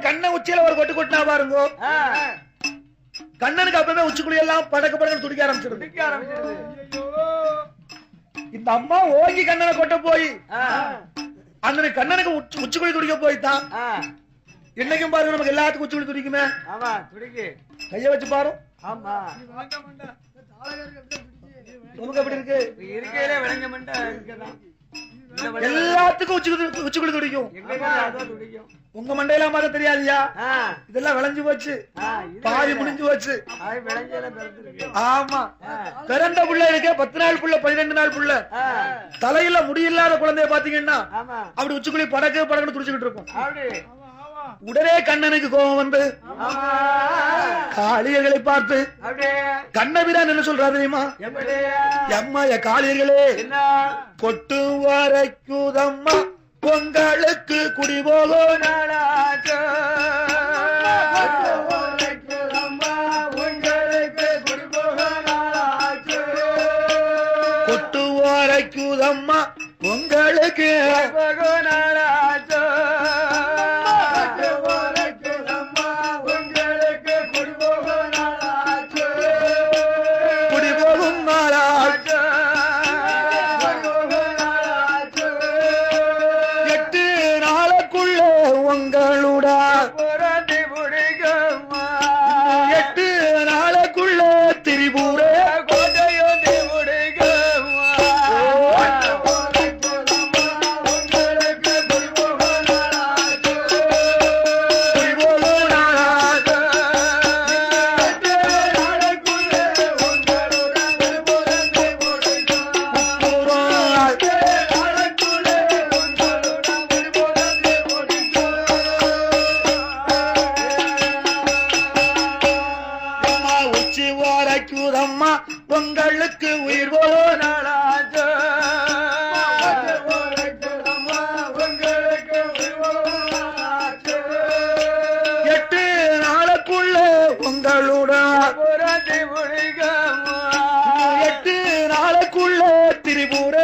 கண்ணை உச்சியில ஒரு கொட்டு கொட்டினா பாருங்க கண்ணனுக்கு அப்பவே உச்சிக்குழி எல்லாம் படக்கு படக்கு துடிக்க ஆரம்பிச்சிருது இந்த அம்மா ஓங்கி கண்ணனை கொட்ட போய் அந்த கண்ணனுக்கு உச்சிக்குழி துடிக்க போய்தான் இன்னைக்கும் பாருங்க நமக்கு எல்லாத்துக்கும் உச்சிக்குழி துடிக்குமே கைய வச்சு பாரு நமக்கு எப்படி இருக்கு இருக்கையில விளங்க மண்டை எல்லாத்துக்கும் உச்சிக்குழி துடிக்கும் உங்க மண்டையில மாதிரி தெரியாதியா இதெல்லாம் விளைஞ்சு போச்சு பாதி முடிஞ்சு போச்சு ஆமா பிறந்த பிள்ளைகளுக்கே 10 நாள் புள்ள 12 நாள் புள்ள தலையில முடியில்லாத குழந்தைய பாத்தீங்கன்னா அப்படி உச்சிக்குழி படக்கு படக்குன்னு துடிச்சுக்கிட்டு இருக்கும் உடனே கண்ணனுக்கு கோபம் வந்து காளியர்களை பார்த்து கண்ணபிரான் என்ன சொல்றா தெரியுமா எம்மாய காளியர்களே கொட்டு வரைக்குதம்மா உங்களுக்கு குடிபோகோ நாளாச்சோ கொட்டு வரைக்குதம்மா உங்களுக்கு நாளாச்சோ குடிபோகும் நாளாச்சோ 8 நாளுக்குள்ள உங்களுடா 8 நாளுக்குள்ள திரிபுரே உங்களுக்கு உயிர் போனாளாச்சோ எட்டு நாளுக்குள்ள உங்களுடன் 8 நாளுக்குள்ள திரிபுர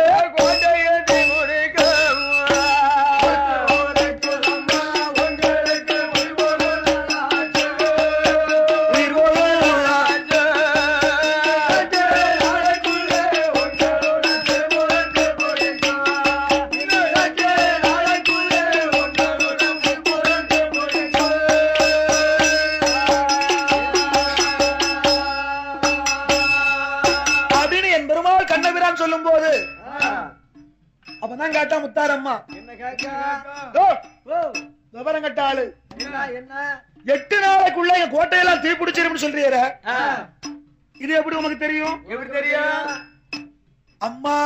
வேண்டாம் சொல்லும் போது அப்பதான் கேட்டா முத்தாரம்மா, என்ன கேட்க? ஓ, விவரம் கட்ட ஆளு, என்ன 8 நாளைக்குள்ள என் கோட்டையெல்லாம் தீப்பிடிச்சிரும்னு சொல்றீர, இது எப்படி உனக்கு தெரியும்? எப்படி தெரியும்? அம்மா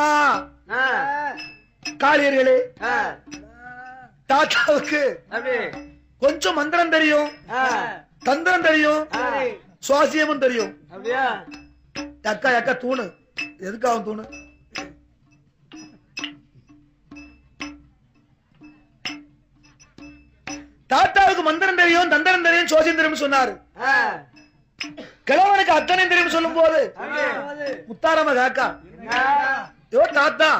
காளியர்களே, தாத்தாவுக்கு அப்படி கொஞ்சம் மந்திரம் தெரியும், தந்திரம் தெரியும், சுவாசியமும் தெரியும். அப்படியா? அக்கா அக்கா தூணு எதுக்காகும் தூணு? தாத்தாவுக்கு மந்திரம் தெரியும், தந்திரம் தெரியும், சுவாசியம் தெரியும் சொன்னாரு. கிழவனுக்கு அத்தனை தெரியும் சொல்லும் போது முத்தாரம்ம காக்கா, யோ தாத்தா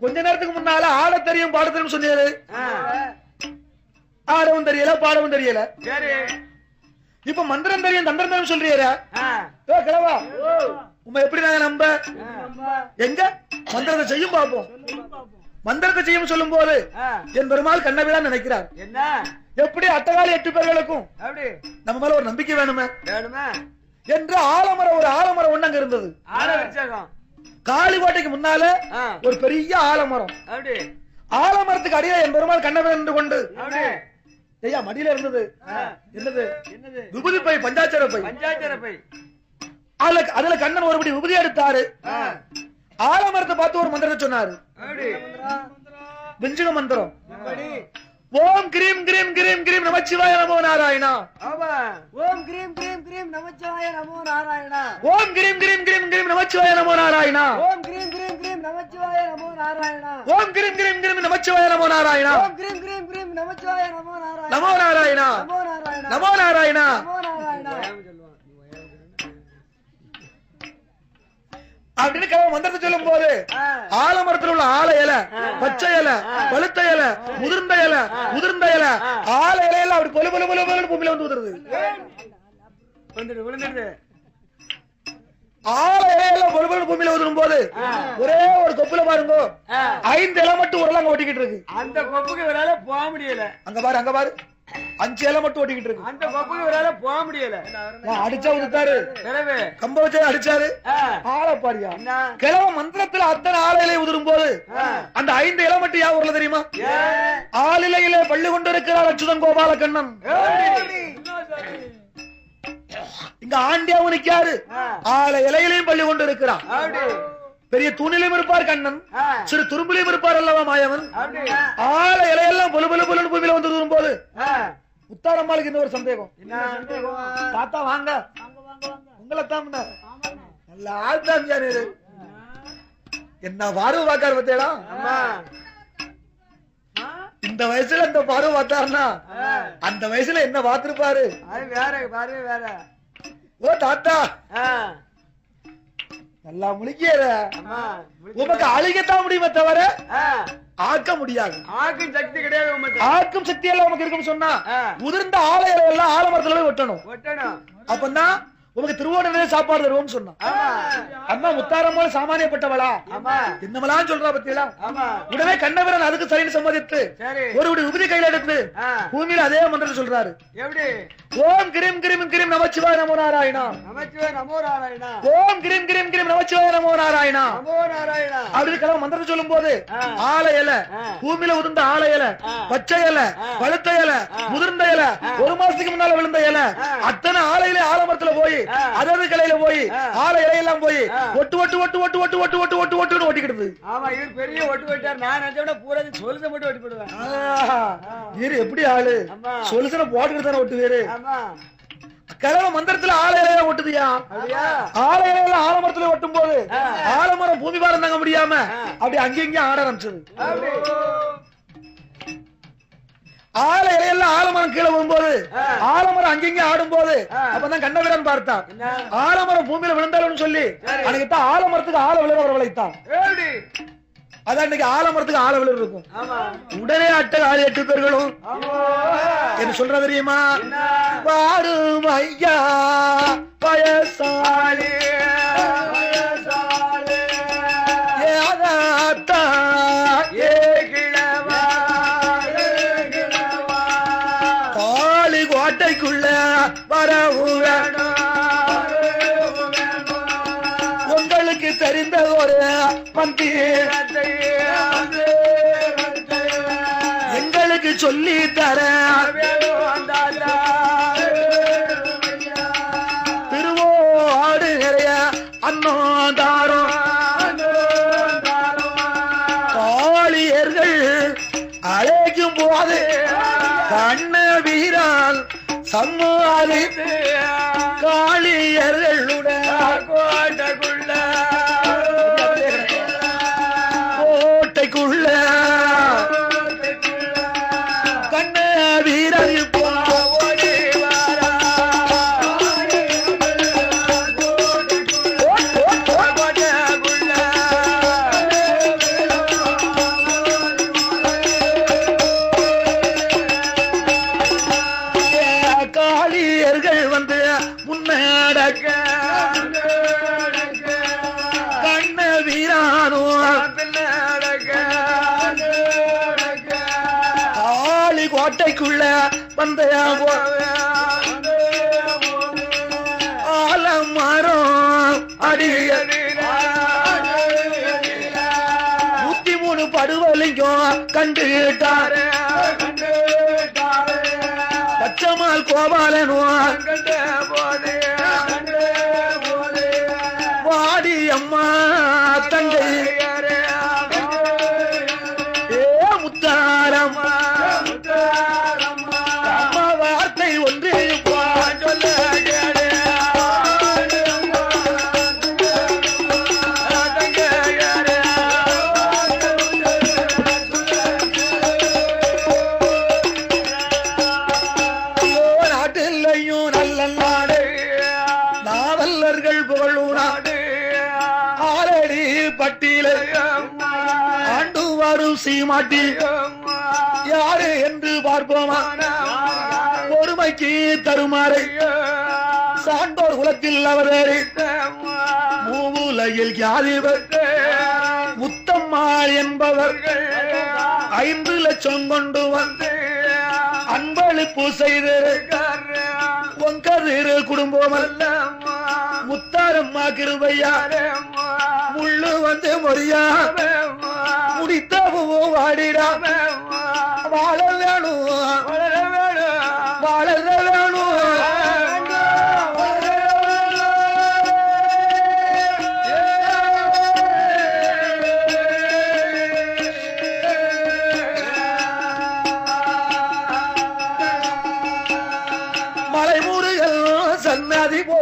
கொஞ்ச நேரத்துக்கு முன்னால ஆட தெரியும் பாட தெரியும் சொன்னாரு, ஆடவும் தெரியல பாடவும் தெரியல. இப்ப மந்திரம் தெரியும் தந்திரம் தெரியும் சொல்றீரா? யோ கிழவா, உண்மை எப்படி நாங்க நம்ப? எங்க மந்திரத்தை செய்யும் பாப்போம். மந்திரத்தை செய்யும் சொல்லும் போது என் பெருமாள் கண்ணவிதான் நினைக்கிறார். என்ன எப்படி அட்டகாலி 8 பேர்களுக்கும் அப்படி நம்ம மேல ஒரு நம்பிக்கை வேணுமே வேணுமா என்று ஒரு ஆலமரம் ஒண்ணு அங்க இருந்தது. ஆட வச்சாகம் காளிகோட்டைக்கு முன்னால ஒரு பெரிய ஆலமரம். அப்படி ஆலமரத்துக்கு அடியில என் பெருமாள் கண்ணவிதான் நின்று கொண்டு அப்படி ஐயா மடியில இருந்தது. என்னது? என்னது? விபூதி பை, பஞ்சாச்சர பை. பஞ்சாயத்து பை. அதுல கண்ணன் ஒருபடி விபூதி எடுத்தாரு. ஆலமரத்தை பார்த்து ஒரு மந்திரத்தை சொன்னாரு. அப்படி விஞ்சுக மந்திரம். ஓம் கிரீம் கிரீம் கிரீம் கிரீம் நமச்சிவாய நமோ நாராயணா. ஆமா. ஓம் கிரீம் கிரீம் கிரீம் நமச்சிவாய நமோ நாராயணா. ஓம் கிரீம் கிரீம் கிரீம் கிரீம் நமச்சிவாய நமோ நாராயணா. ஓம் கிரீம் கிரீம் கிரீம் நமச்சிவாய நமோ நாராயணா. ஓம் கிரீம் கிரீம் கிரீம் நமச்சிவாய நமோ நாராயணா. ஓம் கிரீம் கிரீம் கிரீம் நமச்சிவாய நமோ நாராயணா. நமோ நாராயணா. நமோ நாராயணா. நமோ நாராயணா. நமோ நாராயணா. அப்படின்னு கிழவன் மந்திரத்தை சொல்லும் போது ஆலமரத்தில் உள்ள ஆல இலை, பச்சை இலை, பழுத்த இலை, முதிர்ந்த இலை, முதிர்ந்த இலை, ஆல இலையெல்லாம் அப்படி பொலு பொலு பொலு பொலு பூமியில வந்து ஊதுறது. விழுந்துடுது. ஆல இலையெல்லாம் பொலு பொலு பூமியில ஊதும் போது ஒரே ஒரு கொப்புல பாருங்க 5 இலை மட்டும் உரலாங்க ஒட்டிக்கிட்டு இருக்கு. அந்த கொப்புக்கு இவரால போக முடியல. அங்க பாரு அங்க பாரு 5 இலை மட்டும் ஒட்டிக்கிட்டு இருக்கு. அந்த கொப்புக்கு இவரால போக முடியல. அடிச்சா உதுத்தாரு, கம்ப வச்சு அடிச்சாரு. ஆள பாரியா கிழவ மந்திரத்துல அத்தனை ஆல இலை உதிரும் போது அந்த 5 இலை மட்டும் யா ஊர்ல தெரியுமா? ஆளிலையிலே பள்ளி கொண்டு இருக்கிறார் அச்சுதன் கோபால கண்ணன். இங்க ஆண்டியாவும் நிக்காரு, ஆல இலையிலையும் பள்ளி கொண்டு இருக்கிறான். பெரிய தூணிலையும் இருப்பார் கண்ணன், சிறு துரும்பிலையும் இருப்பார் அல்லவா மாயவன். ஆல இலையெல்லாம் பொலு பொலு பொலு பூமியில வந்து வரும் போது முத்தாரம்மாளுக்கு இன்னொரு சந்தேகம். தாத்தா வாங்க, உங்களை தான் நல்ல ஆள் தான் என்ன பார்வை பார்க்காரு பத்தியடா. இந்த வயசுல இந்த பார்வை பார்த்தாருன்னா அந்த வயசுல என்ன பார்த்திருப்பாரு? வேற பார்வை வேற. ஓ தாத்தா நல்லா முழிக்கிற, உமக்கு அழுகத்தான் முடியுமே தவிர ஆக்க முடியாது. ஆக்கும் சக்தி கிடையாது. ஆக்கும் சக்தி எல்லாம் உமக்கு இருக்குன்னு சொன்னா உதிர்ந்த ஆலயம் எல்லாம் ஆலமரத்துல போய் ஒட்டணும். அப்பதான் உனக்கு திருவோணமே சாப்பாடு தருவோம் சொன்னா. அம்மா முத்தாரம்மா சாமானியப்பட்டவளா என்னவெல்லாம் சொல்றா பத்தியெல்லாம். உடனே கண்ணவரன் அதுக்கு சரின்னு சம்மதித்து ஒரு உபதி கையில எடுத்து பூமியில அதே மந்திரத்தை சொல்றாரு. எப்படி? ஓம் கிரீம் கிரீம் கிரீம் நமச்சிவாய நமோ நாராயணா. நமோ நாராயணா. ஓம் கிரீம் கிரீம் கிரீம் நமச்சிவாய நமோ நாராயணா. நமோ நாராயணா. அப்படி கிழமை மந்திரத்தை சொல்லும் போது ஆல இலை, பூமியில உதிர்ந்த ஆல இலை, பச்சை இலை, பழுத்த இலை, முதிர்ந்த இலை, 1 மாசத்துக்கு முன்னால விழுந்த இலை, அத்தனை ஆலையில ஆலமரத்துல போய் அதாவது கிளையில போய் ஆல இலையெல்லாம் போய் ஒட்டு ஒட்டு ஒட்டு ஒட்டு ஒட்டு ஒட்டு ஒட்டு ஒட்டு ஒட்டு ஒட்டிக்கிடுது. ஆமா, இவர் பெரிய ஒட்டு வெட்டார். நான் நினைச்சா பூரா சொல்லுத மட்டும் ஒட்டி போடுவேன். இவரு எப்படி ஆளு சொல்லுசன போட்டுக்கிட்டு தானே ஒட்டு வேறு. கிழவ மந்திரத்துல ஆல இலையா ஒட்டுதியா? ஆல இலையில ஆலமரத்துல ஒட்டும் போது ஆலமரம் பூமி பாரம் தாங்க முடியாம அப்படி அங்கேயும் ஆட ஆரம்பிச்சது. ஆல இலையெல்லாம் ஆலமரம் கீழே வரும்போது ஆலமரம் அங்கங்க ஆடும் போது அப்பதான் கண்ணவீரன் பார்த்தான். ஆலமரம் பூமியில விழுந்தாலும் சொல்லி அன்னைக்குத்தான் ஆலமரத்துக்கு ஆல விழுற வரவழைத்தான். அதான் இன்னைக்கு ஆலமரத்துக்கு ஆல விழுற இருக்கும். உடனே அட்டகாலி 8 பேர்களும் என்ன சொல்ற தெரியுமா? பாடும் ஐயா வயசாலே கோட்டைக்குள்ள வரவு உங்களுக்கு தெரிந்த இந்த ஒரு பந்தி எங்களுக்கு சொல்லி தர திருவோடு நிறைய அன்னம் தாரும் காளியர்கள் அழைக்கும் போது கண்ண வீரால் சம்மாளித்து காளியர்களுடன் கோட்டைக்குள்ள கண்ண வீரர் காளியர்கள் வந்து முன்னடக்க கண்ண வீரானோ காளி கோட்டைக்குள்ள வந்த ஆலமரம் அடிய 103 படுவலிங்கம் கண்டுட்டாரு பச்சமால் கோபாலனோ வாடி அம்மா தங்கை ஏ முத்தாரம்மா அம்மா வார்த்தை ஒன்று சொல்ல நல்ல நாடு நாவல்லர்கள் புகழும் நாடு ஆரடி பட்டியல ஆண்டு வரும் சீமாட்டி யாரு என்று பார்ப்போமா பொறுமைக்கு தருமாறு சான்றோர் குலத்தில் அவரே மூவுலகில் யாரிவர் முத்தம்மாள் என்பவர்கள் 5 லட்சம் கொண்டு வந்து அன்பளிப்பு செய்து உங்கதிரு குடும்பம் அல்ல முத்தாரம்மா கிருபையார முள்ளு வந்து மொழியா முடித்தவோ வாடிடாம வாழ வேணும் வாழ வேணும் மலைமுருகல் சன்னதி போ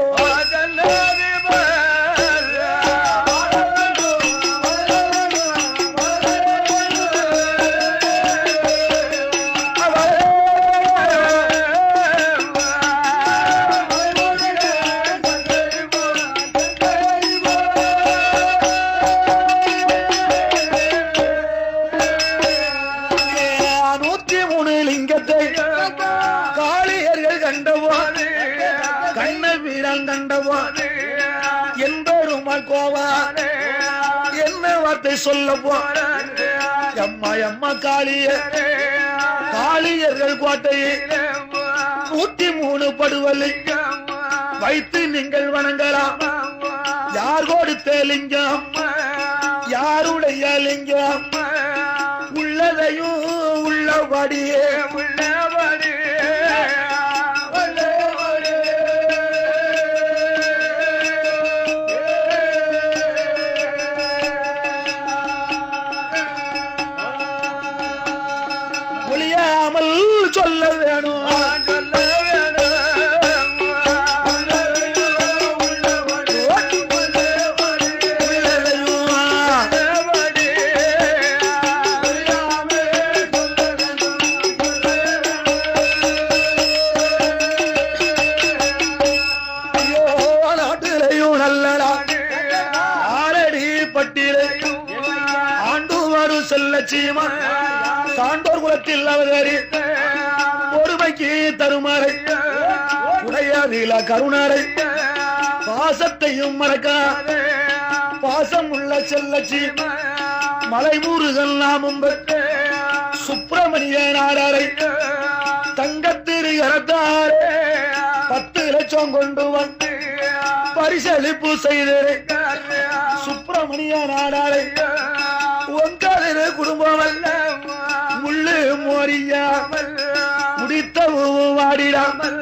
காளியர்கள் கண்டவாது கண்ண வீரன் கண்டவாது என்பருமாள் கோவாது என்ன வார்த்தை சொல்ல போற அம்மா அம்மா காளியர்கள் கோட்டையில் 103 படுவலிங்கம் வைத்து நீங்கள் வணங்கலாம் யார் கொடுத்த லிங்கம் யாருடைய லிங்கம் உள்ளதையும் உள்ளபடியே ஒளியாமல் சொல்ல வேணும் செல்லச்சீமா சான்றோர் குலத்தில் அவரே பொறுமைக்கு தருமாறை உடையாதில கருணரை பாசத்தையும் மறக்காத பாசம் உள்ள செல்லச்சீமா மலைமுருகன் நாமும் பெற்ற சுப்பிரமணிய நாடாரை தங்கத்திரு கரத்தாரே 10 லட்சம் கொண்டு வந்து பரிசளிப்பு செய்து சுப்பிரமணிய நாடாளை உங்களிரு குடும்பம் அல்ல முள்ளு மோரியா முடித்த வாடிடாமல்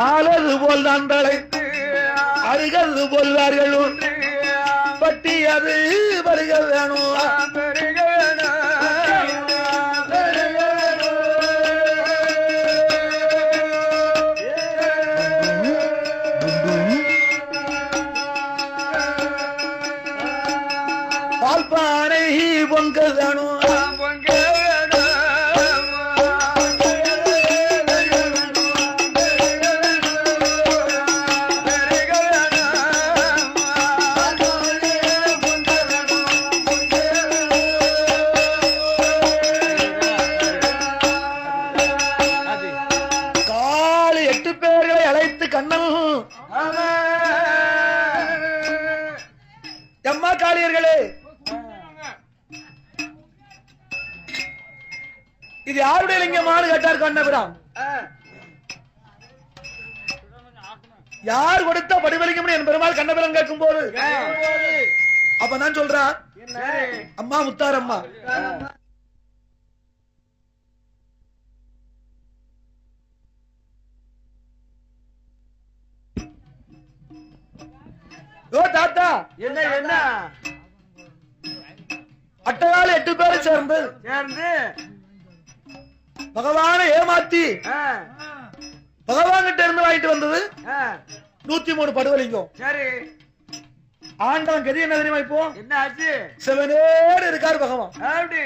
ஆளது போல் தந்தளை அருகது போல்வார்கள் ஒன்று பட்டி அது வருக வேணும் பால்பானை பொங்க வேணும் எம்மா காளியர்களே, இது யாருடைய லிங்கமானு கேட்டார் கண்ணபிரான். யார் கொடுத்த படிவலிங்கம் என் பெருமாள் கண்ணபிரான் கேட்கும் போது அப்ப நான் சொல்றான், அம்மா முத்தாரம்மா தாத்தா என்ன என்ன அட்டகால 8 பேரும் சேர்ந்து பகவானை ஏமாத்தி பகவான் கிட்ட இருந்து வாங்கிட்டு வந்தது 103 படுவலிங்கம். சரி, ஆண்டவன் கதி என்ன தெரியுமா? இப்போ என்ன ஆச்சு? சிவனேடு இருக்காரு பகவான். அப்படி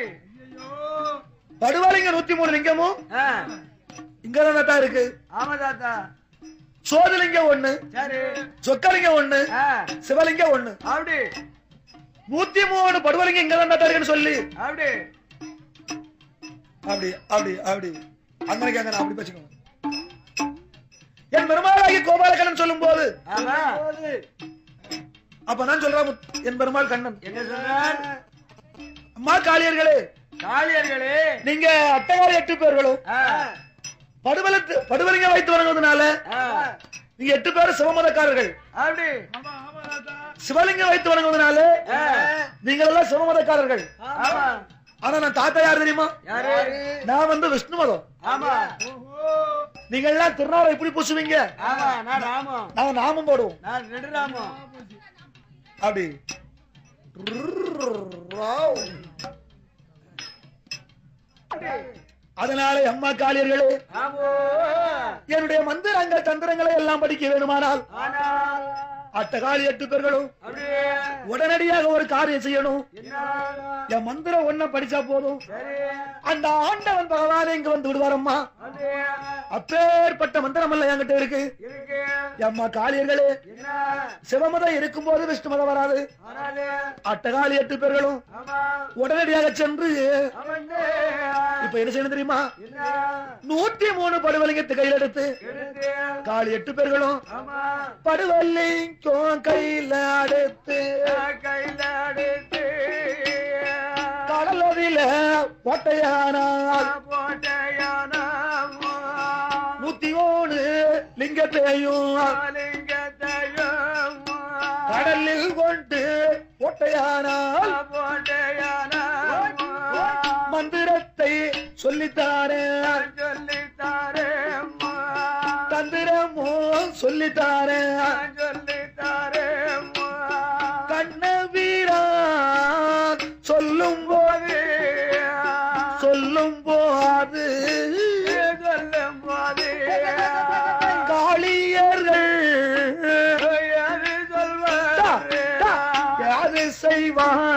படுவலிங்கம் 103 லிங்கமும் இங்கதான் தான் இருக்கு. ஆமா தாத்தா. சோதலிங்கம் 1, சரி, சொக்கலிங்கம் 1, சிவலிங்கம் 1. அப்படி 103 படுவலிங்கம் இங்கதான் தான் இருக்குன்னு சொல்லி அப்படி அப்படி அப்படி அப்படி அங்கனைக்கு அங்க அப்படி பேசிக்கணும். என் பெருமாளாகி கோபாலகண்ணன் சொல்லும் போது அப்ப நான் சொல்றேன், என் பெருமாள் கண்ணன் என்ன சொல்றார்? அம்மா காளியர்களே, காளியர்களே, நீங்க அட்டகாரி 8 பேர்களும் படுவலிங்க வைத்து வணங்குவதனால நீங்க 8 பேரும் சிவமதக்காரர்கள். அப்படி சிவலிங்கம் வைத்து வணங்குவதனால நீங்க எல்லாம் சிவமதக்காரர்கள். ஆனா நான் தாத்தா யாரு தெரியுமா? நான் வந்து விஷ்ணு மதம். நீங்க எல்லாம் திருநாளை எப்படி பூசுவீங்க? நாங்க நாமம் போடுவோம். அப்படி அதனால அம்மா காளியர்களே, என்னுடைய மந்திரங்கள் தந்திரங்களை எல்லாம் படிக்க வேணுமானால் அட்டகாலி 8 பேர்களும் உடனடியாக ஒரு காரியம் செய்யணும். என் மந்திரம் ஒன்ன படிச்சா போதும், அந்த ஆண்டவன் பகவான் இங்க வந்து விடுவாரம்மா. அப்பேற்பட்ட மந்திரம் எல்லாம் என்கிட்ட இருக்கு. அம்மா காளியர்களே, சிவமதம் இருக்கும் போது விஷ்ணு மதம் வராது. அட்டகாலி 8 பேர்களும் உடனடியாக சென்று இப்ப என்ன செய்யணும் தெரியுமா? 103 படுவலிங்கத்தை கையில் எடுத்து காளி 8 பேர்களும் படுவலிங்கம் கையில அடுத்து கடலதில போட்டையானால் 103 லிங்கத்தையும் கடலில் கொண்டு போட்டையானால் மந்திரத்தை சொல்லித்தாரே தந்திரமோ சொல்லித்தாரே கண்ணவீரான் சொல்லும் போது காளியர்கள் யாது செய்வான்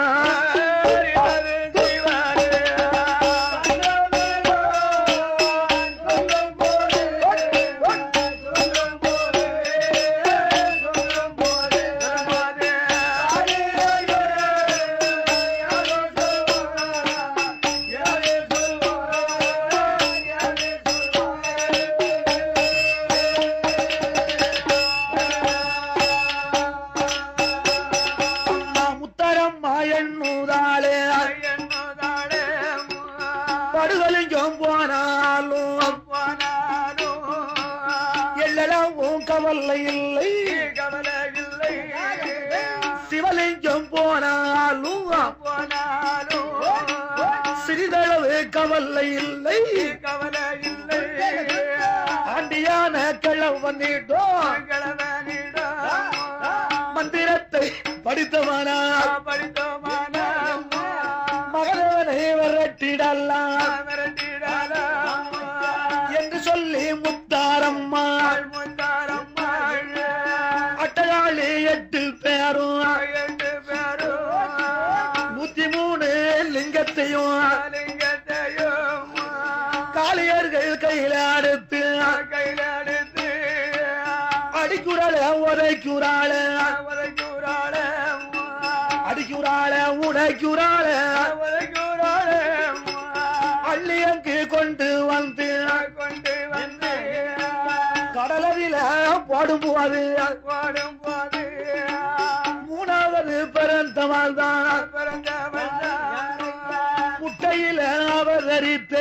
சிவலிங்கம் போனாலும் சிறிதளவு கவலை இல்லை ஆண்டியான கிழவனிடம் மந்திரத்தை படித்தவனா மகனவனை விரட்டிடலாம் என்று சொல்லி முத்தாரம்மா அட்டகாளி 8 பேரும் 103 லிங்கத்தையும் காளியர்கள் கையில அடுத்து அடிக்குறாள உதைக்குறாள அடிக்குறாள உடைக்குறாள அள்ளியங்கு கொண்டு வந்து கடலதில போடும்போது 3வது பிறந்தவள் தான் முட்டையில அவர் தரித்த